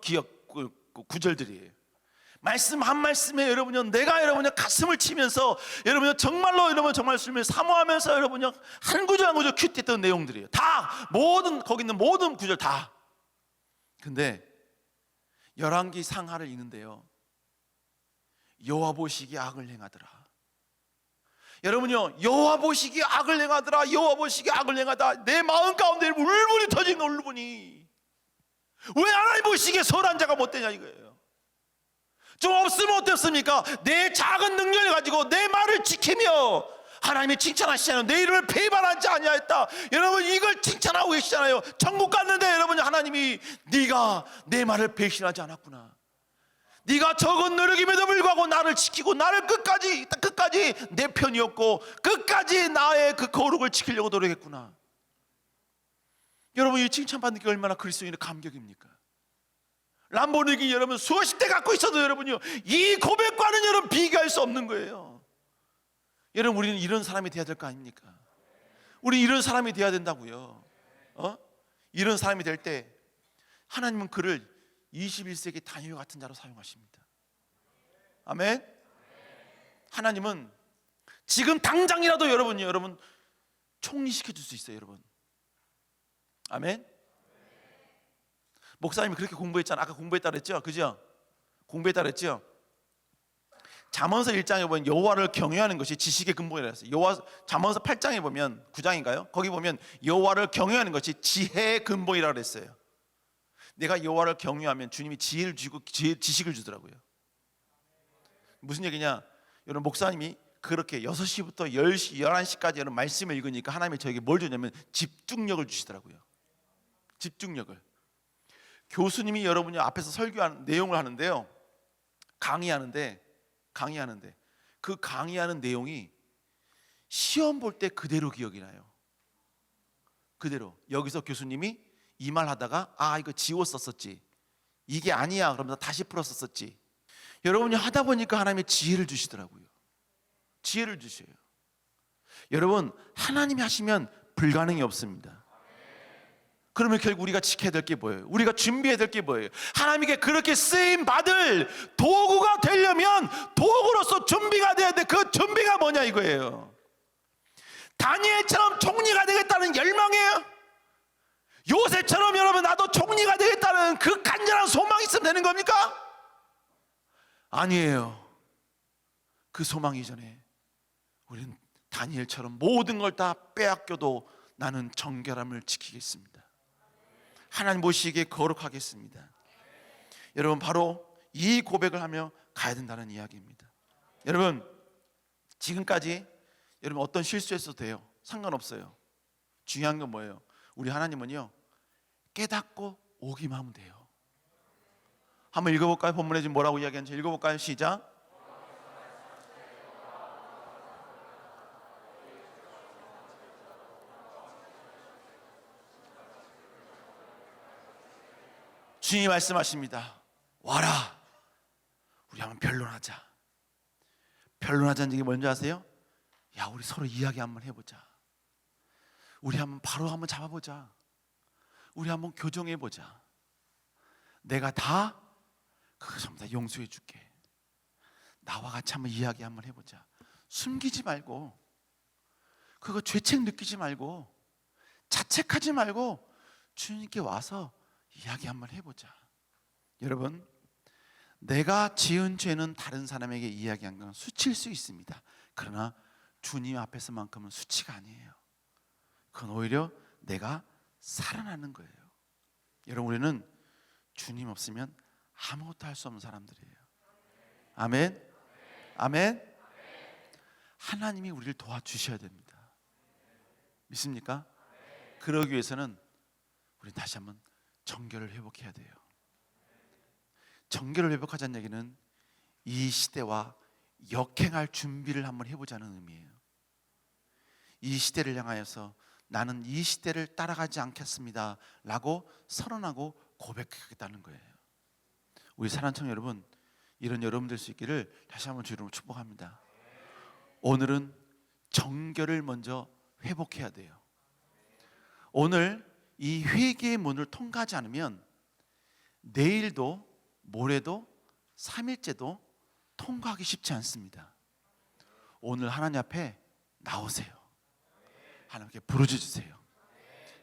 구절들이에요. 말씀 한 말씀에 여러분요, 내가 여러분요 가슴을 치면서, 여러분요 정말로 여러분 정말 주님을 사모하면서 여러분요 한 구절 한 구절 큐티했던 내용들이에요. 다 모든, 거기 있는 모든 구절 다. 근데 열왕기 상하를 읽는데요, 여호와 보시기에 악을 행하더라. 여러분요, 여호와 보시기에 악을 행하더라, 여호와 보시기에 악을 행하다. 내 마음 가운데 울분이 터진 울분이, 왜 하나님 보시기에 선한 자가 못 되냐 이거예요. 좀 없으면 어떻습니까? 내 작은 능력을 가지고 내 말을 지키며 하나님이 칭찬하시잖아요. 내 이름을 배반하지 아니하였다. 여러분 이걸 칭찬하고 계시잖아요. 천국 갔는데 여러분, 하나님이 네가 내 말을 배신하지 않았구나. 네가 적은 노력임에도 불구하고 나를 지키고 나를 끝까지 내 편이었고 끝까지 나의 그 거룩을 지키려고 노력했구나. 여러분 이 칭찬받는 게 얼마나 그리스도인의 감격입니까? 람보르기니 여러분 수십 대 갖고 있어도 여러분요, 이 고백과는 여러분 비교할 수 없는 거예요. 여러분 우리는 이런 사람이 돼야 될 거 아닙니까? 우리 이런 사람이 돼야 된다고요. 이런 사람이 될 때 하나님은 그를 21세기 다니엘 같은 자로 사용하십니다. 아멘. 하나님은 지금 당장이라도 여러분 총리시켜 줄 수 있어요. 여러분. 아멘. 목사님이 그렇게 공부했잖아. 아까 공부했다 그랬죠? 그죠? 공부했다 그랬죠? 잠언서 1장에 보면 여호와를 경외하는 것이 지식의 근본이라 했어요. 잠언서 8장에 보면, 9장인가요? 거기 보면 여호와를 경외하는 것이 지혜의 근본이라 그랬어요. 내가 여호와를 경외하면 주님이 지혜를 주고 지식을 주더라고요. 무슨 얘기냐? 여러분 목사님이 그렇게 6시부터 10시, 11시까지 여러분 말씀을 읽으니까 하나님이 저에게 뭘 주냐면 집중력을 주시더라고요. 집중력을. 교수님이 여러분이 앞에서 설교하는 내용을 하는데요, 강의하는데 그 강의하는 내용이 시험 볼 때 그대로 기억이 나요. 그대로. 여기서 교수님이 이 말 하다가 이거 지웠었었지, 이게 아니야 그러면서 다시 풀었었었지. 여러분이 하다 보니까 하나님이 지혜를 주시더라고요. 지혜를 주셔요. 여러분 하나님이 하시면 불가능이 없습니다. 그러면 결국 우리가 지켜야 될 게 뭐예요? 우리가 준비해야 될 게 뭐예요? 하나님께 그렇게 쓰임 받을 도구가 되려면 도구로서 준비가 돼야 돼. 그 준비가 뭐냐 이거예요. 다니엘처럼 총리가 되겠다는 열망이에요? 요셉처럼 여러분 나도 총리가 되겠다는 그 간절한 소망이 있으면 되는 겁니까? 아니에요. 그 소망 이전에 우리는 다니엘처럼 모든 걸 다 빼앗겨도 나는 정결함을 지키겠습니다. 하나님 보시기에 거룩하겠습니다. 여러분 바로 이 고백을 하며 가야 된다는 이야기입니다. 여러분 지금까지 여러분 어떤 실수했어도 돼요. 상관없어요. 중요한 건 뭐예요? 우리 하나님은요 깨닫고 오기만 하면 돼요. 한번 읽어볼까요? 본문에 지금 뭐라고 이야기하는지 읽어볼까요? 시작. 주님이 말씀하십니다. 와라. 우리 한번 변론하자. 변론하자는 얘기 뭔지 아세요? 야, 우리 서로 이야기 한번 해보자. 우리 한번 바로 한번 잡아보자. 우리 한번 교정해보자. 내가 다 그거 전부 다 용서해 줄게. 나와 같이 한번 이야기 한번 해보자. 숨기지 말고, 그거 죄책 느끼지 말고, 자책하지 말고 주님께 와서 이야기 한번 해보자. 여러분, 내가 지은 죄는 다른 사람에게 이야기한 건 수치일 수 있습니다. 그러나 주님 앞에서만큼은 수치가 아니에요. 그건 오히려 내가 살아나는 거예요. 여러분, 우리는 주님 없으면 아무것도 할 수 없는 사람들이에요. 아멘. 아멘. 하나님이 우리를 도와주셔야 됩니다. 믿습니까? 그러기 위해서는 우리 다시 한번 정결을 회복해야 돼요. 정결을 회복하자는 얘기는 이 시대와 역행할 준비를 한번 해보자는 의미예요. 이 시대를 향하여서 나는 이 시대를 따라가지 않겠습니다 라고 선언하고 고백하겠다는 거예요. 우리 사랑청 여러분, 이런 여러분 될 수 있기를 다시 한번 주님으로 축복합니다. 오늘은 정결을 먼저 회복해야 돼요. 오늘 이 회개의 문을 통과하지 않으면 내일도 모레도 3일째도 통과하기 쉽지 않습니다. 오늘 하나님 앞에 나오세요. 하나님께 부르짖으세요.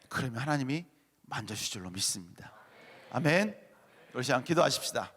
그러면 하나님이 만져주실 줄로 믿습니다. 아멘. 우리 시간 기도하십시다.